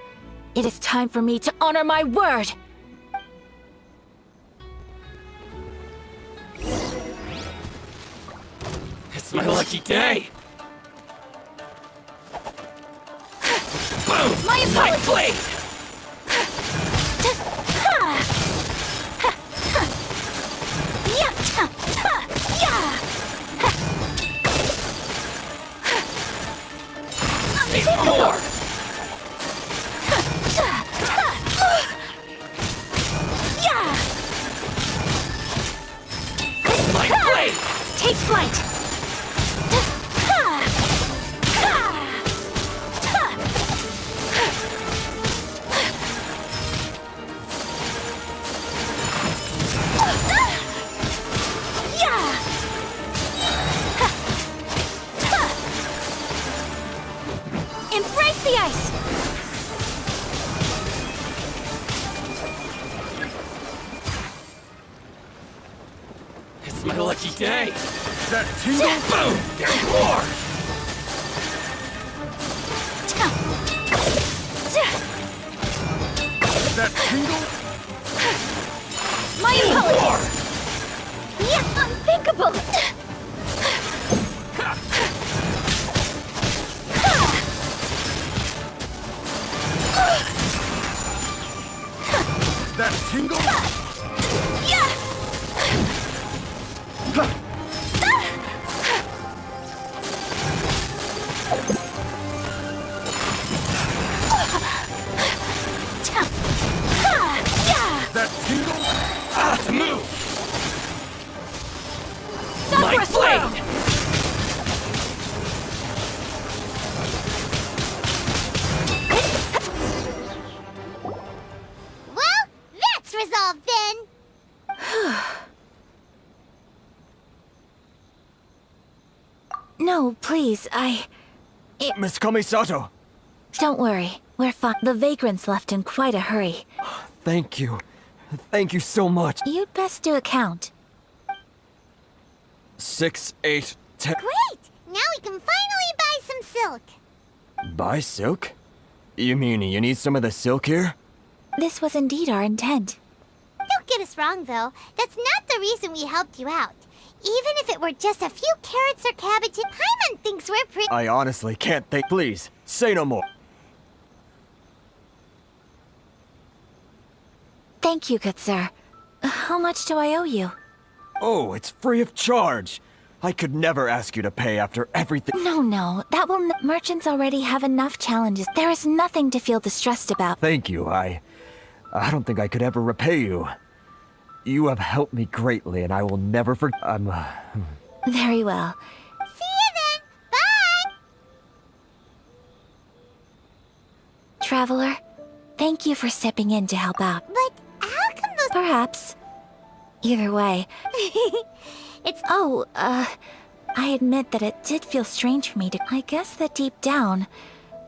it is time for me to honor my word! It's my lucky day! Boom! My apologies! blade! Say more! My blade! Take flight! Embrace the ice! It's my lucky day! That tingle? Boom! There's more! That tingle? My apologies! Yeah, unthinkable! That tingle? That tingle? To move! My blade! Well, that's resolved then. No, please, Miss Kamisato, Don't worry, we're fine. The vagrants left in quite a hurry. thank you. Thank you so much. You'd best do a count. 6, 8, 10. Great! Now we can finally buy some silk. Buy silk? You mean you need some of the silk here? This was indeed our intent. Don't get us wrong, though. That's not the reason we helped you out. Even if it were just a few carrots or cabbages, Paimon thinks we're pretty... I honestly can't think. Please, say no more. Thank you, good sir. How much do I owe you? Oh, it's free of charge. I could never ask you to pay after everything. No, that will... Merchants already have enough challenges. There is nothing to feel distressed about. Thank you. I don't think I could ever repay you. You have helped me greatly, and I will never forget. Very well. See you then! Bye! Traveler, thank you for stepping in to help out. But how come those... Perhaps. Either way. It's... Oh, I admit that it did feel strange for me to... I guess that deep down,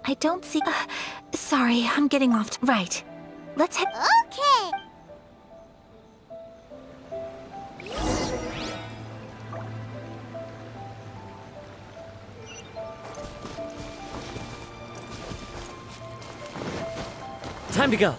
I don't see... sorry, I'm getting off... Right. Let's head... Okay! Time to go.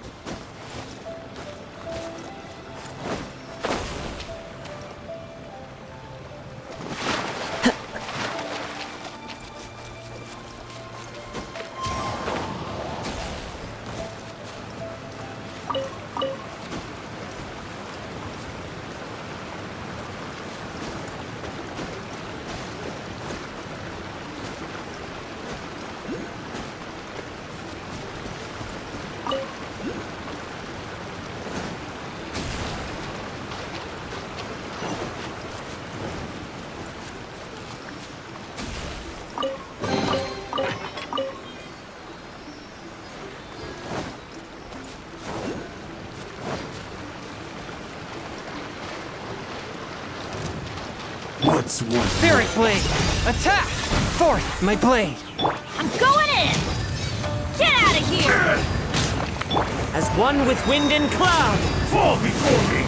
Spirit Blade! Attack! Forth, my blade! I'm going in! Get out of here! As one with wind and cloud! Fall before me!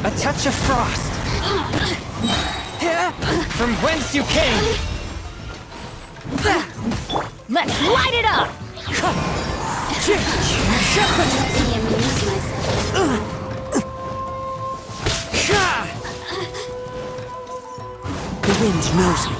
A touch of frost! From whence you came! Let's light it up! The wind knows me.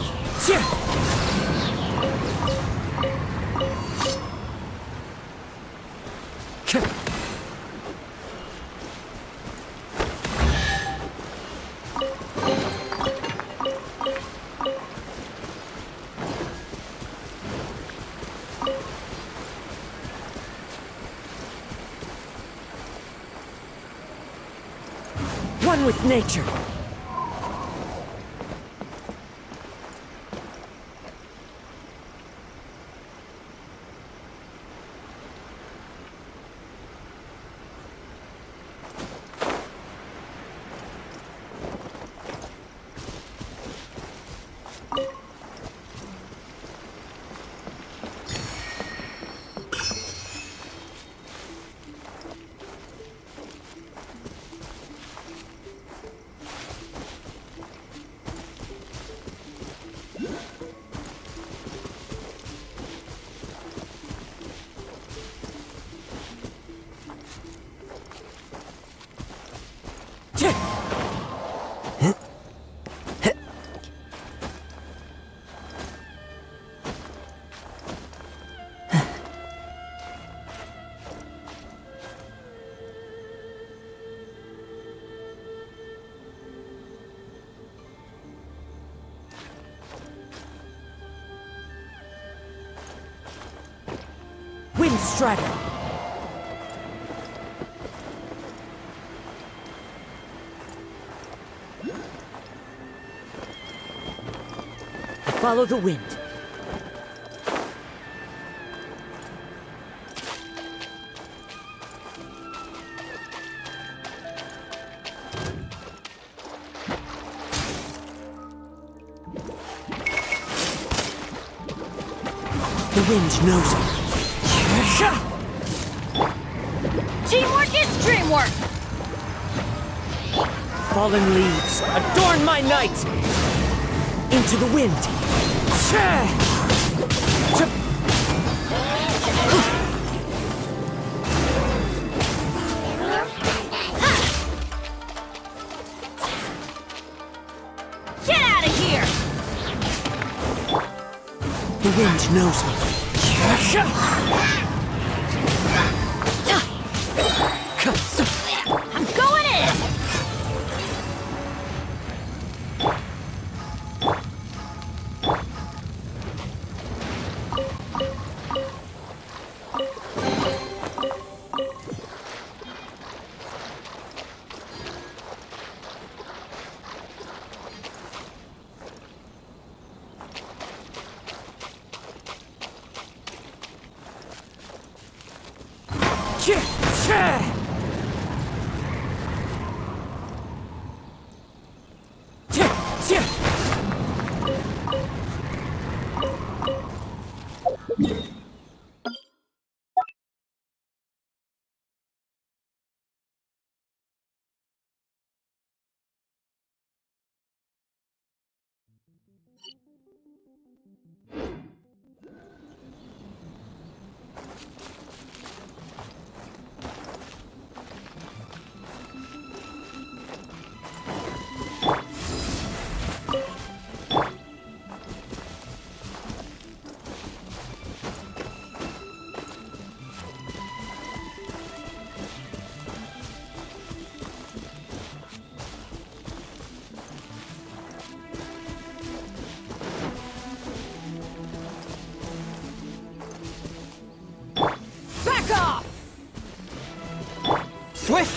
One with nature. Wind Strider! Follow the wind. The wind knows me. Teamwork is dreamwork! Fallen leaves, adorn my night! Into the wind! Get out of here! The wind knows me. I'm going in!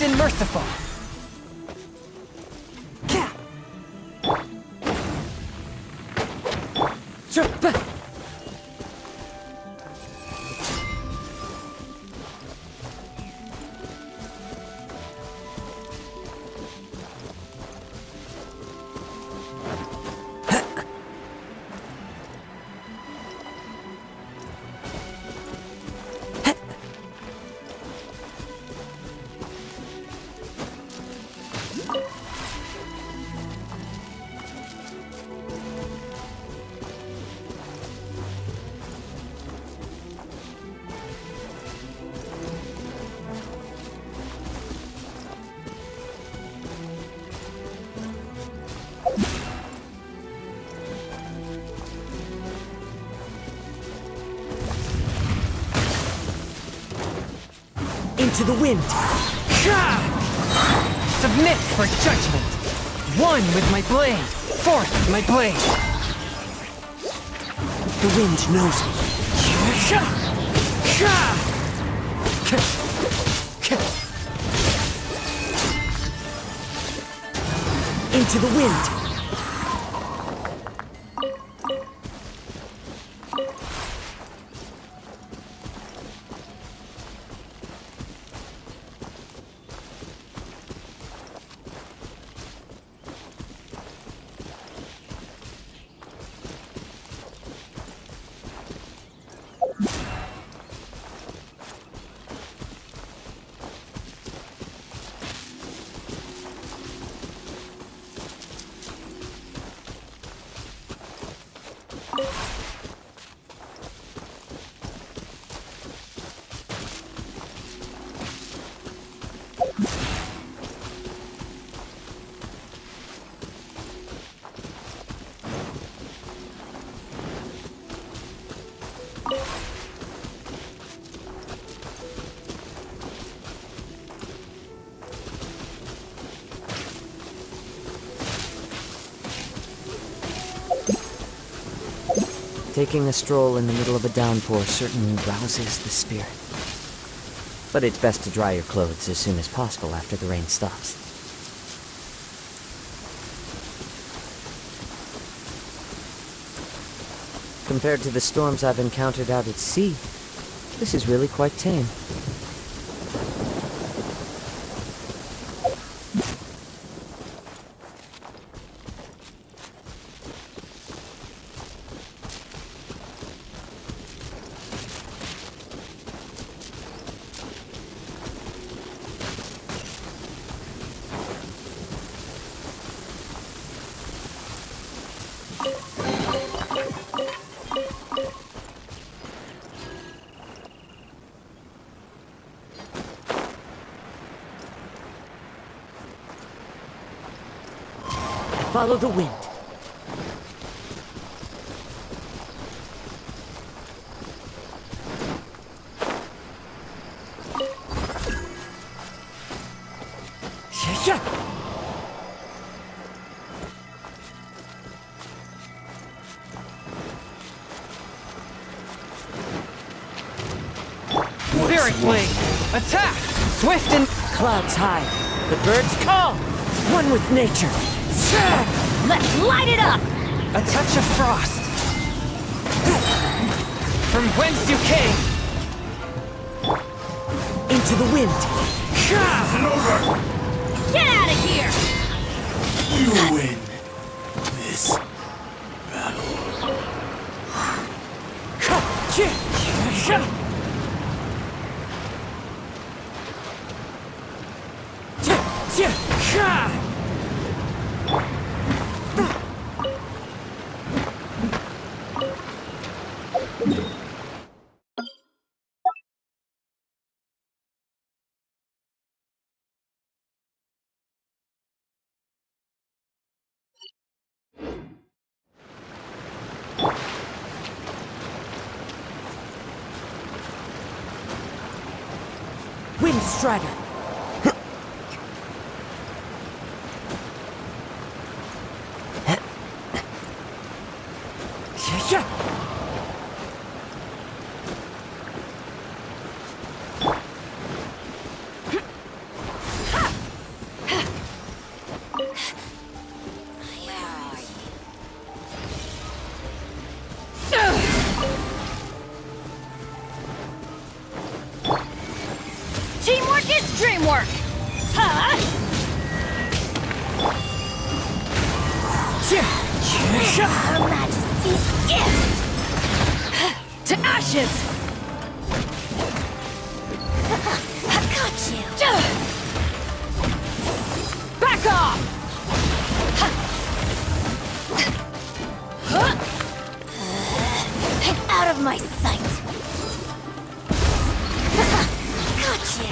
swift and merciful. Into the wind. Submit for judgment. One with my blade. Forth with my blade. The wind knows me. Into the wind. Taking a stroll in the middle of a downpour certainly rouses the spirit. But it's best to dry your clothes as soon as possible after the rain stops. Compared to the storms I've encountered out at sea, this is really quite tame. Follow the wind. Spirit Blade! Attack! Swift and... Clouds high. The birds call! One with nature. Let's light it up! A touch of frost. From whence you came. Into the wind. Get out of here! You win this battle. Wind Strider. Her Majesty's gift! To ashes! I got you! Back off! Out of my sight! Got you!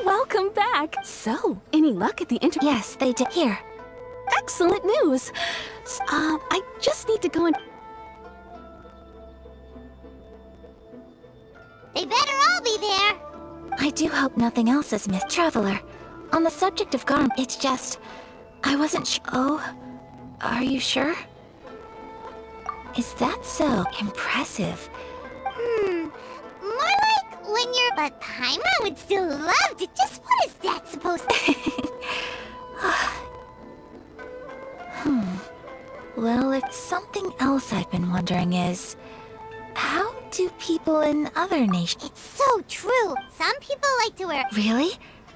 Welcome back! So, any luck at the Yes, they did. Here. Excellent news! I just need to go and... They better all be there. I do hope nothing else is missed. Traveler, on the subject of Garm, it's just... I wasn't sure. Oh, are you sure? Is that so impressive? More like when you're... But Paimon would still love to... Just what is that supposed to... Well, if something else I've been wondering is... How do people in other nations... It's so true. Some people like to wear... Really?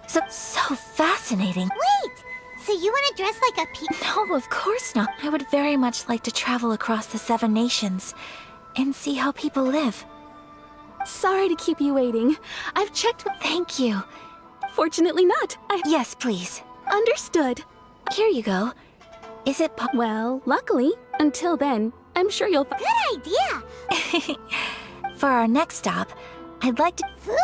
So fascinating. Wait! So you want to dress like a No, of course not. I would very much like to travel across the 7 nations and see how people live. Sorry to keep you waiting. I've checked with... Thank you. Fortunately not. Yes, please. Understood. Here you go. Is it Well, luckily, until then, I'm sure you'll... Good idea! For our next stop, I'd like to... Food?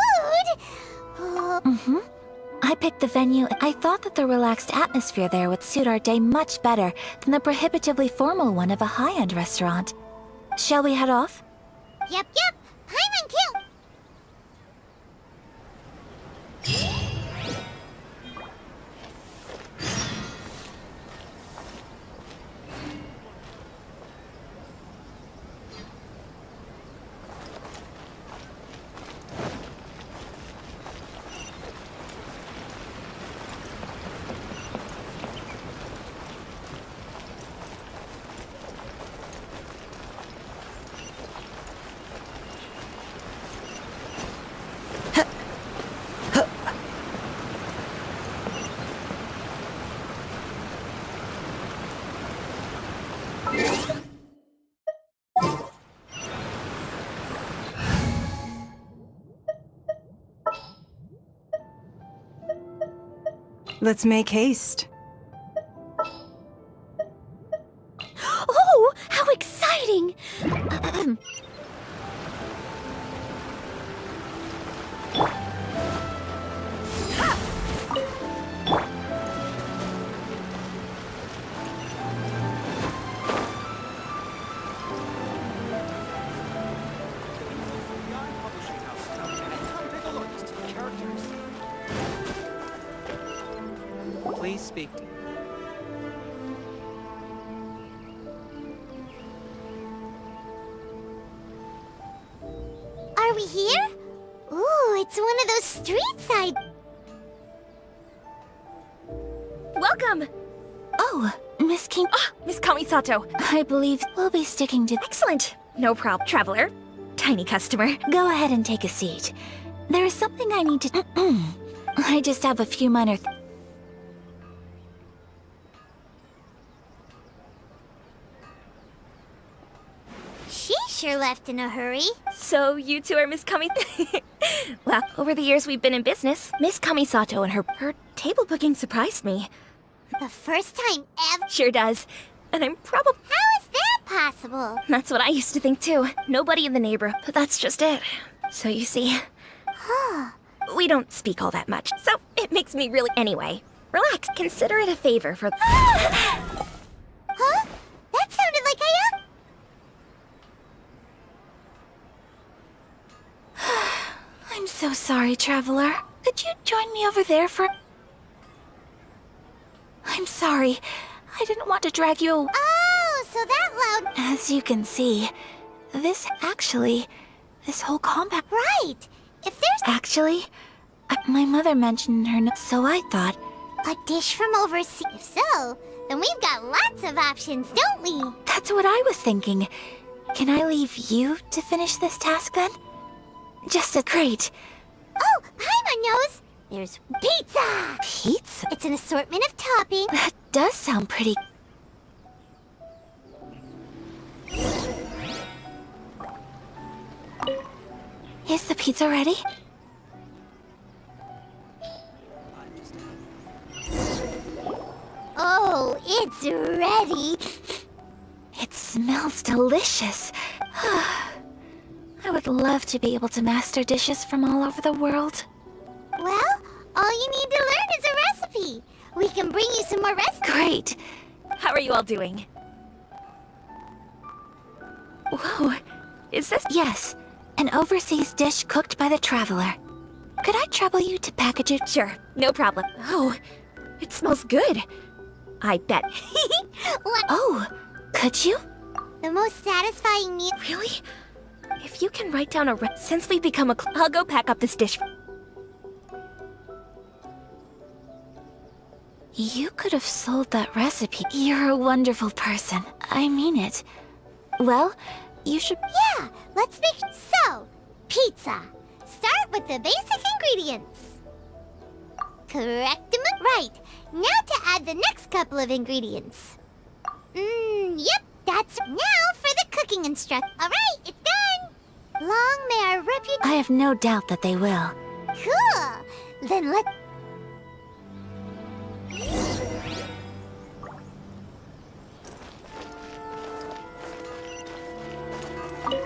I picked the venue. I thought that the relaxed atmosphere there would suit our day much better than the prohibitively formal one of a high-end restaurant. Shall we head off? Yep. Paimon kill! Let's make haste. Oh, how exciting! Please speak to... Are we here? Ooh, it's one of those street side... Welcome! Oh, Miss King... Miss Kamisato. I believe we'll be sticking to... Excellent! No problem, traveler. Tiny customer. Go ahead and take a seat. There is something I need to... I just have a few minor... She sure left in a hurry. So you two are Miss Kami... Well, over the years we've been in business, Miss Kamisato and her table booking surprised me. The first time ever. Sure does. And I'm probably... How is that possible? That's what I used to think too. Nobody in the neighborhood, but that's just it. So you see, we don't speak all that much, so it makes me really... Anyway, relax. Consider it a favor for... Huh? That sounded like I'm so sorry, Traveler. Could you join me over there for... I'm sorry. I didn't want to drag you... Oh, so that loud... As you can see, this whole compound... Right! If there's... Actually, my mother mentioned her... So I thought... A dish from overseas. If so, then we've got lots of options, don't we? That's what I was thinking. Can I leave you to finish this task then? Just a great. Oh, Paimon knows! There's pizza! Pizza? It's an assortment of toppings. That does sound pretty... Is the pizza ready? Oh, it's ready. It smells delicious. I would love to be able to master dishes from all over the world. Well, all you need to learn is a recipe. We can bring you some more recipes. Great. How are you all doing? Whoa, is this? Yes, an overseas dish cooked by the Traveler. Could I trouble you to package it? Sure, no problem. Oh, it smells good. I bet. Oh, could you? The most satisfying meal. Really? If you can write down since we've become I'll go pack up this dish. You could have sold that recipe. You're a wonderful person. I mean it. Well, you should... Yeah, let's make... So, pizza. Start with the basic ingredients. Correct them? Right. Now to add the next couple of ingredients. Yep, that's... Now for the cooking instruction. Alright, it's done! Long may our reputation... I have no doubt that they will. Cool! Then let...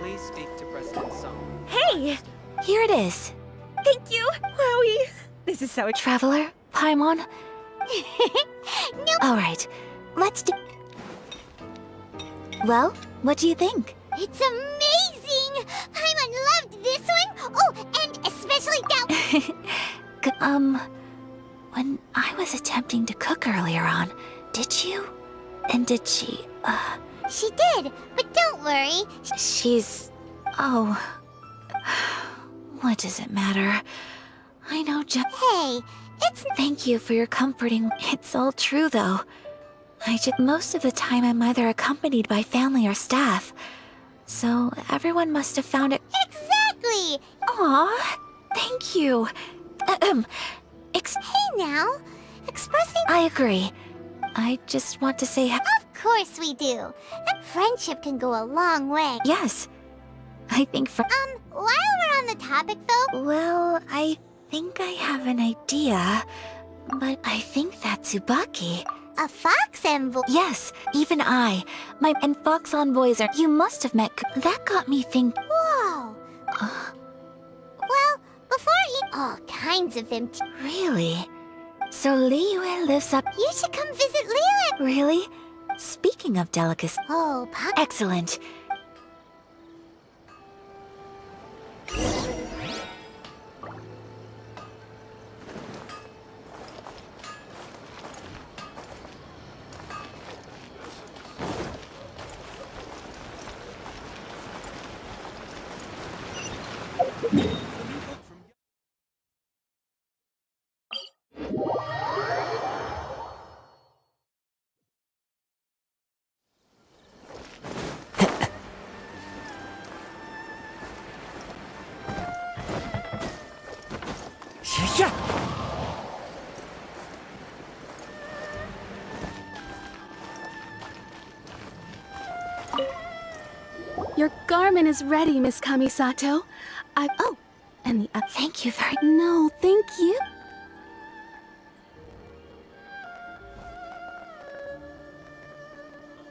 Please speak to President Song. Hey! Here it is. Thank you! Wowie! This is so... Traveler? Paimon? No. Alright, let's do... Well, what do you think? It's amazing! Paimon loved this one! Oh, and especially that... When I was attempting to cook earlier on, did you? And did she, She did, but don't worry. She's... Oh... What does it matter? I know Hey, it's... Thank you for your comforting... It's all true, though. Most of the time I'm either accompanied by family or staff. So everyone must have found it... Exactly! Aw, thank you. Hey now, expressing... I agree. I just want to say... Of course we do. That friendship can go a long way. Yes. I think while we're on the topic, though... Well, I think I have an idea. But I think that Tsubaki... A fox envoy? Yes, even I. And fox envoys are... You must have met... That got me thinking... Whoa. Well, before all kinds of them... Really? So Liyue lives up... You should come visit Liyue! Really? Speaking of delicacy... Oh, Excellent. Your garment is ready, Miss Kamisato. Oh, and the... Thank you very... No, thank you.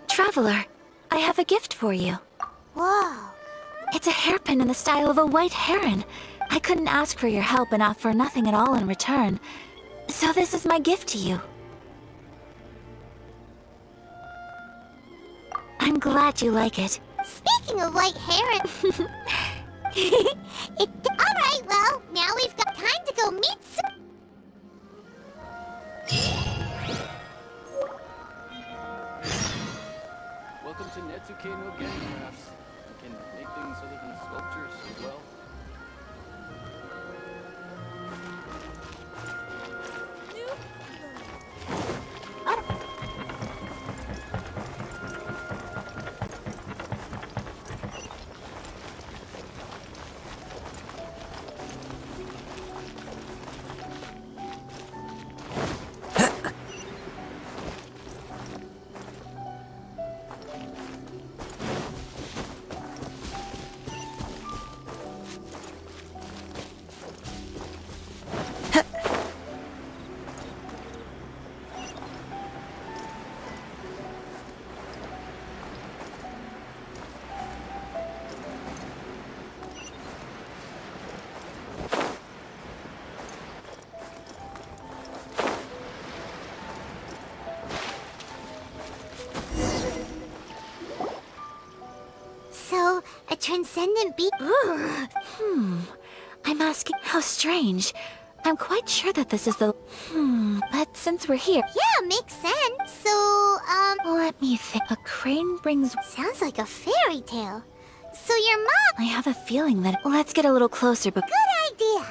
Traveler, I have a gift for you. Whoa. It's a hairpin in the style of a white heron. I couldn't ask for your help and offer nothing at all in return. So this is my gift to you. I'm glad you like it. Speaking of white heron... Alright, well, now we've got time to go meet some... Welcome to Netsuke no Gen Crafts. You can make things other than sculptures as well. So, a transcendent being... I'm asking how strange. I'm quite sure that this is the... but since we're here... Yeah, makes sense. So, Let me think. A crane brings... Sounds like a fairy tale. So your mom... I have a feeling that... Let's get a little closer, but... Good idea.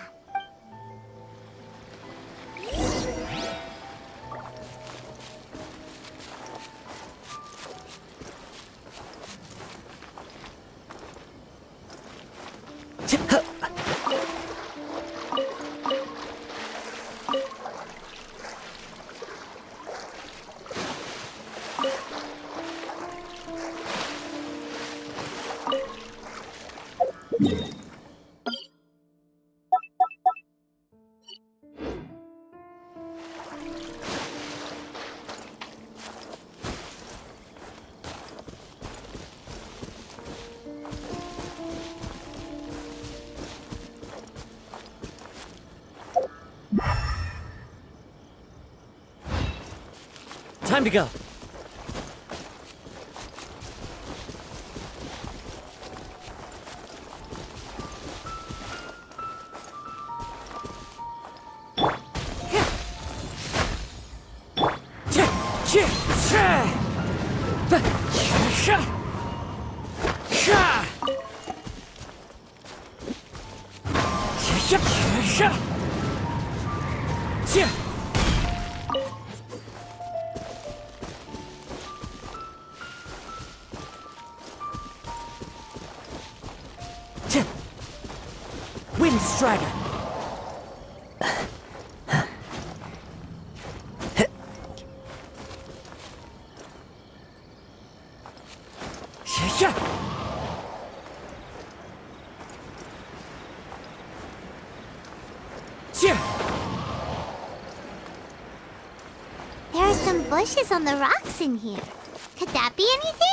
Time to go. Wind Strider. There are some bushes on the rocks in here. Could that be anything?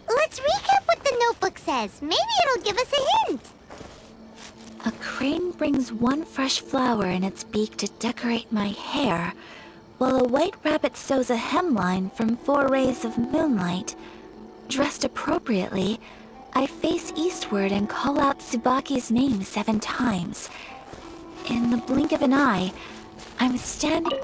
Let's recap what the notebook says. Maybe it'll give us a hint. A crane brings one fresh flower in its beak to decorate my hair, while a white rabbit sews a hemline from 4 rays of moonlight. Dressed appropriately, I face eastward and call out Tsubaki's name 7 times. In the blink of an eye, I'm standing...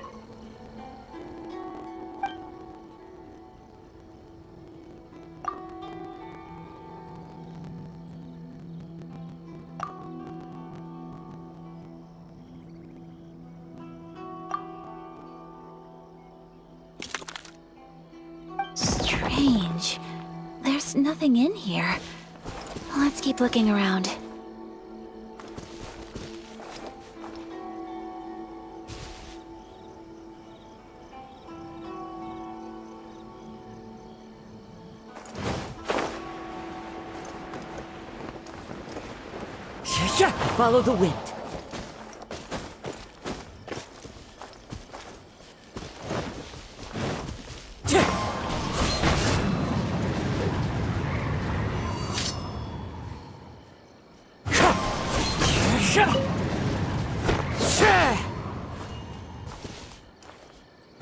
There's nothing in here. Let's keep looking around. Follow the wind.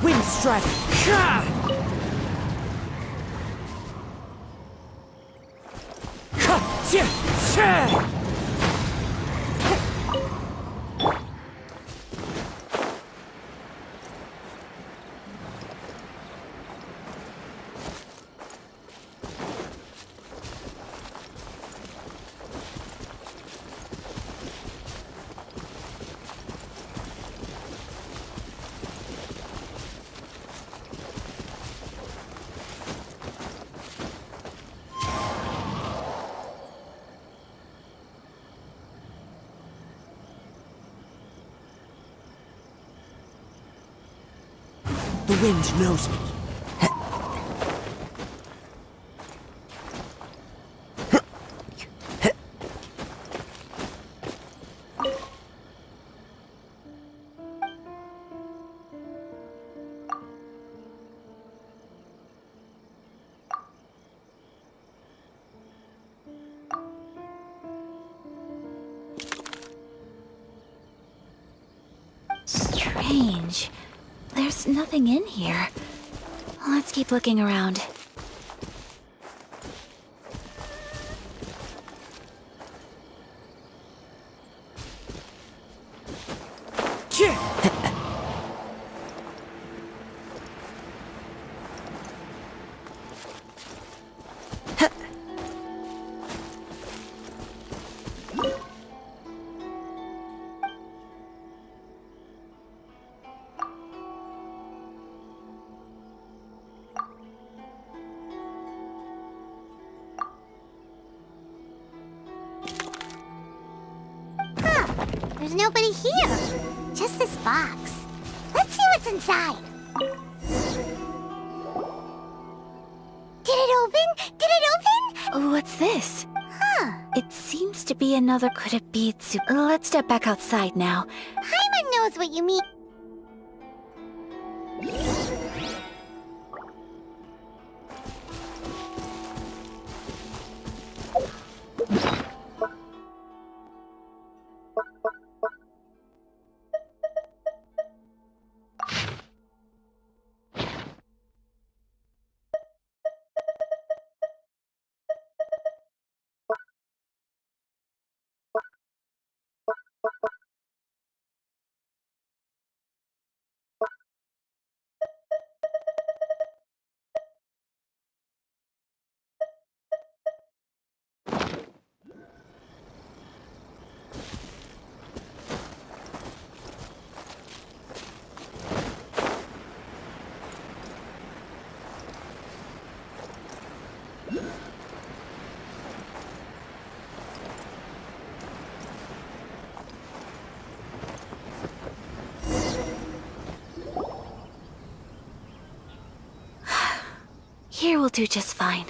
Wind strike. The wind knows me. Strange. There's nothing in here. Let's keep looking around. There's nobody here. Just this box. Let's see what's inside. Did it open? Did it open? What's this? Huh. It seems to be another. Could it be Tsu? Let's step back outside now. Paimon knows what you mean. Here will do just fine.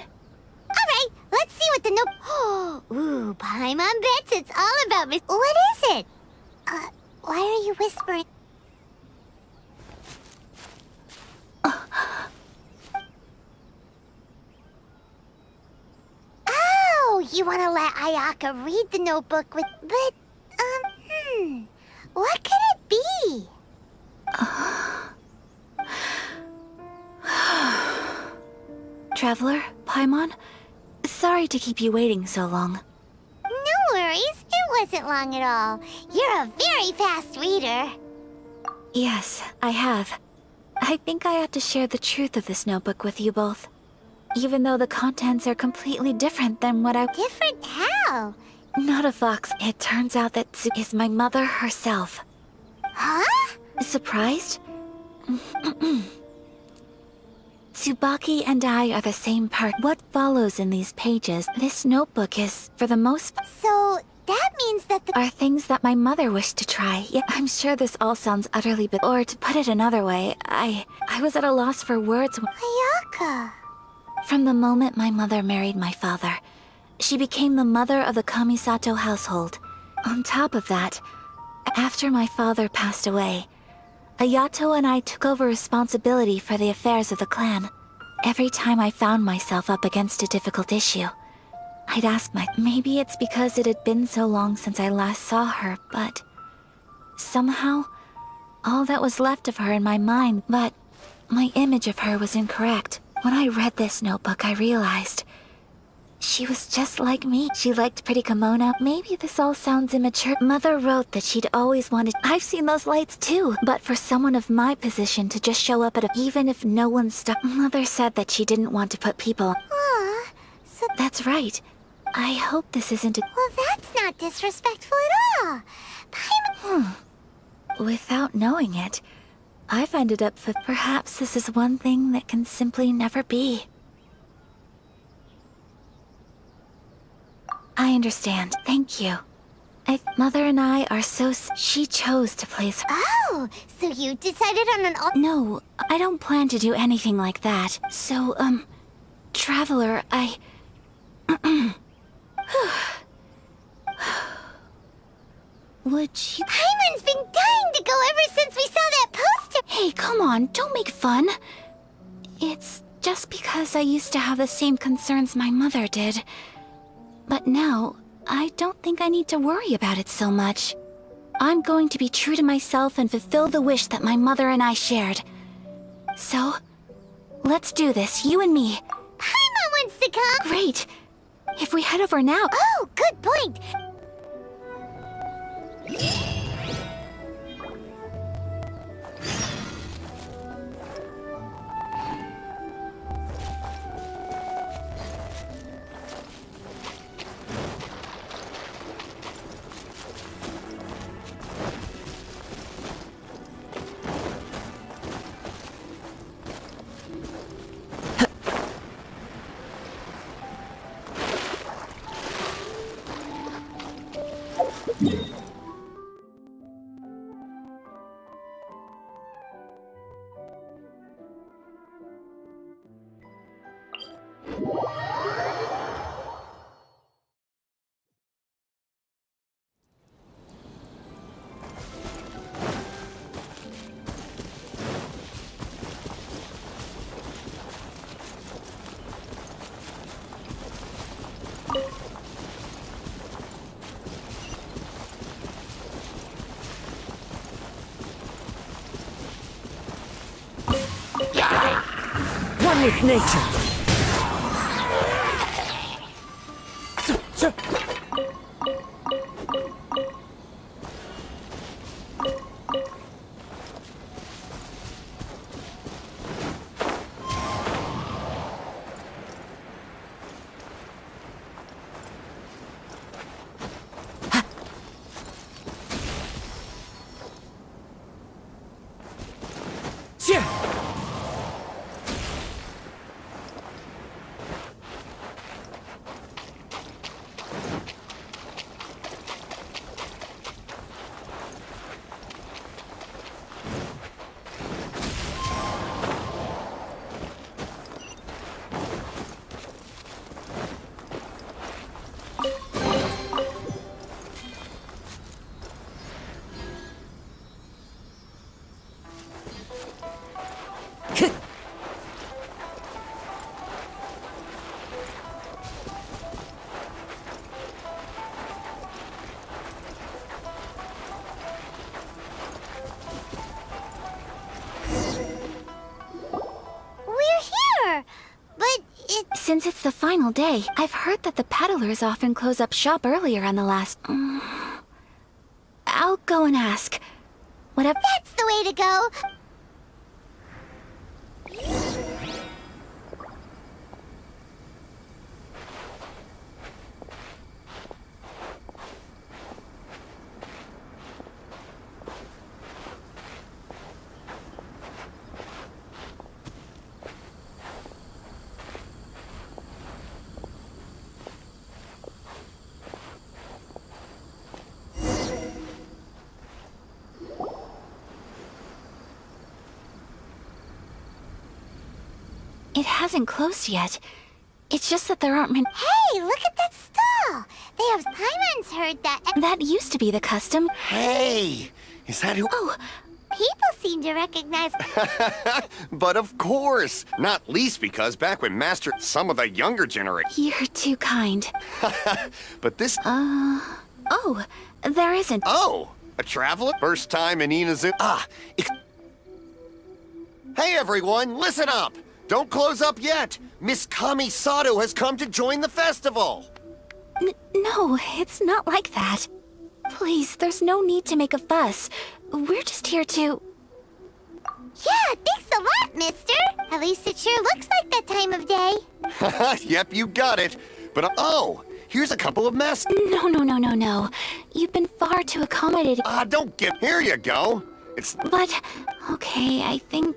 Alright, let's see what the note... Ooh, Paimon bets it's all about Miss... What is it? Why are you whispering? Oh, you want to let Ayaka read the notebook with... But, what could it be? Traveler, Paimon, sorry to keep you waiting so long. No worries, it wasn't long at all. You're a very fast reader. Yes, I have. I think I ought to share the truth of this notebook with you both. Even though the contents are completely different than what I... Different how? Not a fox. It turns out that Tsu is my mother herself. Huh? Surprised? Tsubaki and I are the same part. What follows in these pages, this notebook is, for the most part... So, that means that are things that my mother wished to try. Yeah, I'm sure this all sounds utterly or to put it another way, I was at a loss for words when... Ayaka! From the moment my mother married my father, she became the mother of the Kamisato household. On top of that, after my father passed away, Ayato and I took over responsibility for the affairs of the clan. Every time I found myself up against a difficult issue, I'd ask maybe it's because it had been so long since I last saw her, but somehow, all that was left of her in my mind, but my image of her was incorrect. When I read this notebook, I realized she was just like me. She liked pretty kimono. Maybe this all sounds immature. Mother wrote that she'd always wanted... I've seen those lights too. But for someone of my position to just show up at even if no one stopped... Mother said that she didn't want to put people... So... That's right. I hope this isn't a... Well, that's not disrespectful at all. Without knowing it, I've ended up for... Perhaps this is one thing that can simply never be. I understand. Thank you. Mother and I are so... She chose to place... Oh, so you decided on an... No, I don't plan to do anything like that. So, Traveler, I... Would you... Paimon's been dying to go ever since we saw that poster! Hey, come on, don't make fun. It's just because I used to have the same concerns my mother did. But now, I don't think I need to worry about it so much. I'm going to be true to myself and fulfill the wish that my mother and I shared. So, let's do this, you and me. Paimon wants to come! Great! If we head over now... Oh, good point! One with nature. Since it's the final day, I've heard that the peddlers often close up shop earlier on the last... I'll go and ask. Whatever... That's the way to go! It hasn't closed yet. It's just that there aren't many. Hey, look at that stall! They have Paimon's heard that. That used to be the custom. Hey! Is that who? Oh, people seem to recognize. But of course! Not least because back when Master, some of the younger generation. You're too kind. But this. Oh, there isn't. Oh! A traveler? First time in Inazuma. Hey everyone, listen up! Don't close up yet! Miss Kami Sato has come to join the festival! No, it's not like that. Please, there's no need to make a fuss. We're just here to... Yeah, thanks a lot, mister! At least it sure looks like that time of day. Yep, you got it. But oh, here's a couple of mess. No. You've been far too accommodating. Don't get... Here you go. It's... But, okay, I think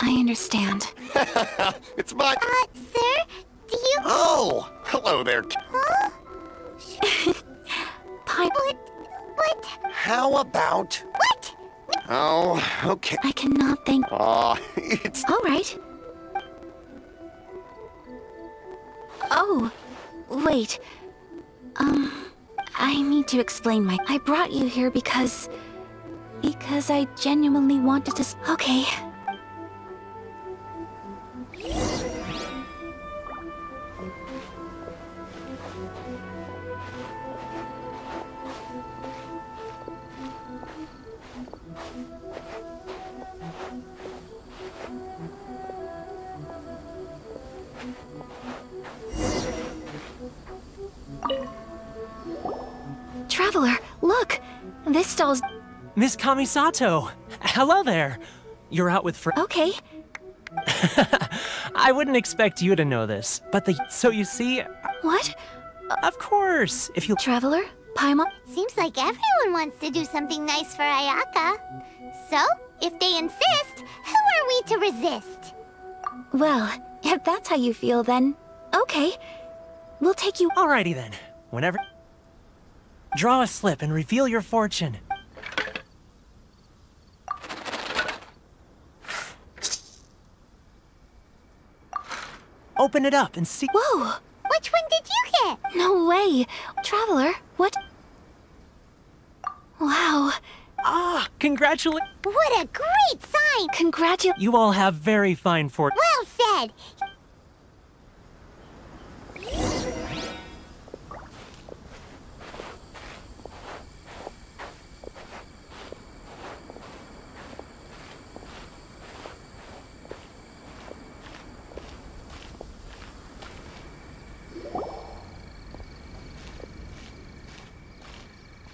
I understand. It's my... Sir, do you... Oh, hello there. Huh? What? How about... What? Oh, okay. I cannot thank... Aw, it's... All right. Oh, wait. I need to explain my... I brought you here because I genuinely wanted to... Okay. Traveler, look! This stall's... Miss Kamisato! Hello there! You're out with Okay. I wouldn't expect you to know this, but so you see... What? Of course, if you... Traveler? Paimon? Seems like everyone wants to do something nice for Ayaka. So, if they insist, who are we to resist? Well, if that's how you feel, then... Okay. We'll take you... Alrighty then. Whenever... Draw a slip and reveal your fortune. Open it up and see... Whoa! Which one did you get? No way! Traveler, what? Wow. Congratulations! What a great sign! You all have very fine fortune. Well said!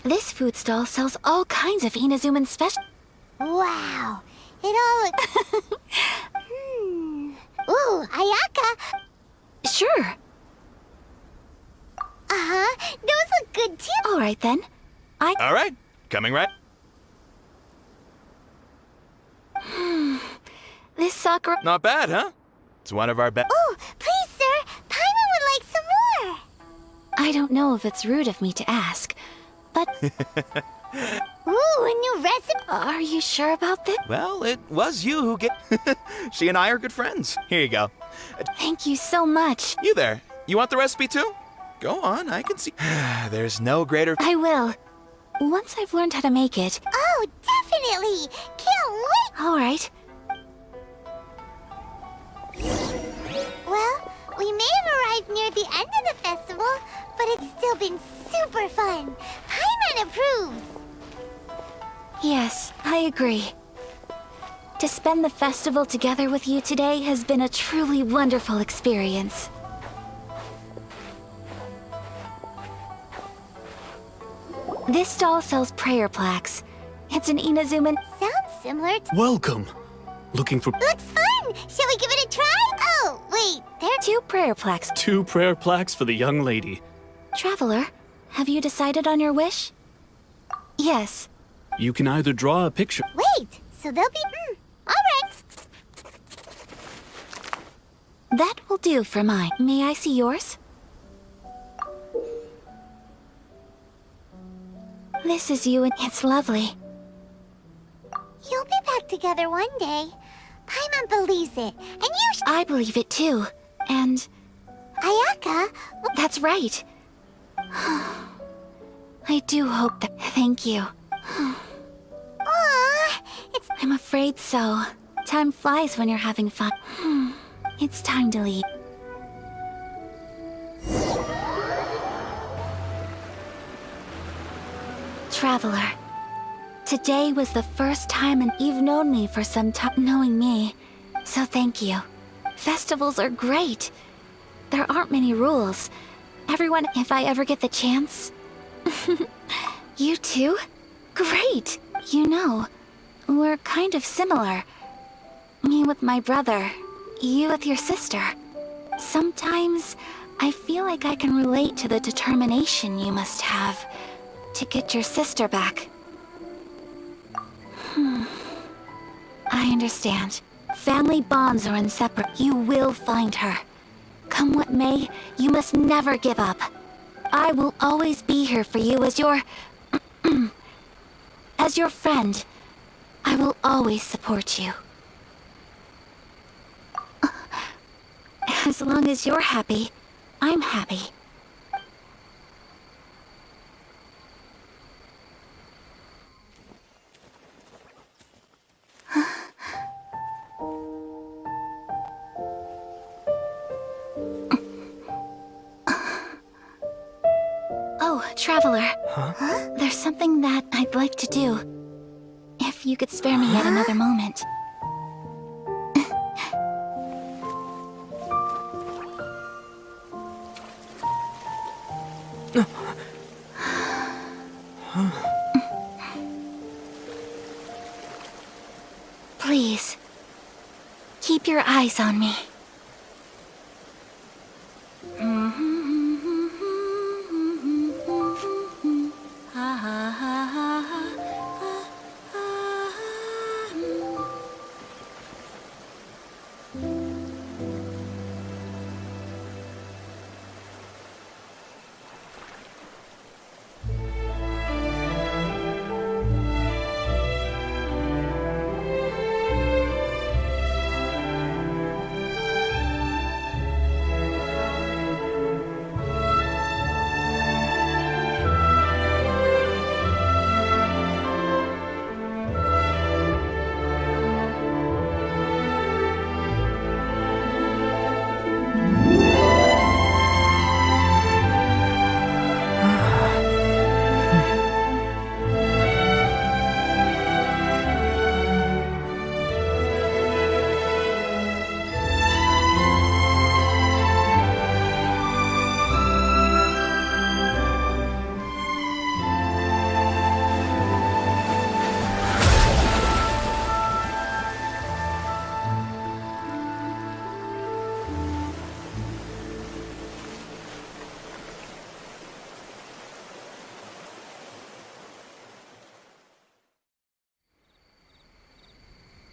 This food stall sells all kinds of Inazuman special... Wow! It all looks... Ooh, Ayaka! Sure. Uh-huh, those look good too! Alright then. Alright, coming right... This Sakura... Not bad, huh? It's one of our best... Oh, please, sir! Paimon would like some more! I don't know if it's rude of me to ask, but... Ooh, a new recipe! Are you sure about this? Well, it was you who get... She and I are good friends. Here you go. Thank you so much. You there. You want the recipe too? Go on, I can see... There's no greater... I will. Once I've learned how to make it. Oh, definitely! Can't wait! Alright. Well, we may have arrived near the end of the festival, but it's still been super fun. Paimon approves! Yes, I agree. To spend the festival together with you today has been a truly wonderful experience. This stall sells prayer plaques. It's an Inazuman... Sounds similar to... Welcome. Looking for... Looks fun! Shall we give it a try? Oh, wait, there... 2 prayer plaques. 2 prayer plaques for the young lady. Traveler, have you decided on your wish? Yes. You can either draw a picture... Wait, so they'll be... alright. That will do for mine. May I see yours? This is you and it's lovely. You'll be back together one day. Paimon believes it, and you I believe it too. And... Ayaka? That's right. I do hope that... Thank you. Aw, I'm afraid so. Time flies when you're having fun. It's time to leave. Traveler, today was the first time and you've known me for some time, knowing me. So thank you. Festivals are great. There aren't many rules. Everyone, if I ever get the chance... You too? Great! You know, we're kind of similar. Me with my brother, you with your sister. Sometimes, I feel like I can relate to the determination you must have to get your sister back. I understand. Family bonds are inseparable. You will find her. Come what may, you must never give up. I will always be here for you as your... as your friend. I will always support you. As long as you're happy, I'm happy. Oh, Traveler. Huh? There's something that I'd like to do. If you could spare me yet another moment. Please, keep your eyes on me.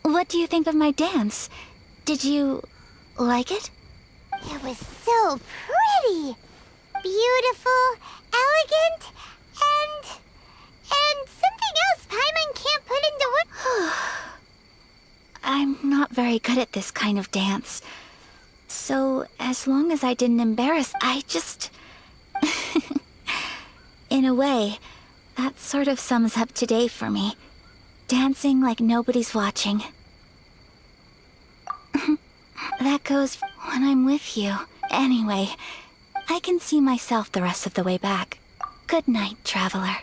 What do you think of my dance? Did you like it? It was so pretty! Beautiful, elegant, and something else Paimon can't put into words. I'm not very good at this kind of dance. So, as long as I didn't embarrass, I just... In a way, that sort of sums up today for me. Dancing like nobody's watching. That goes when I'm with you. Anyway, I can see myself the rest of the way back. Good night, Traveler.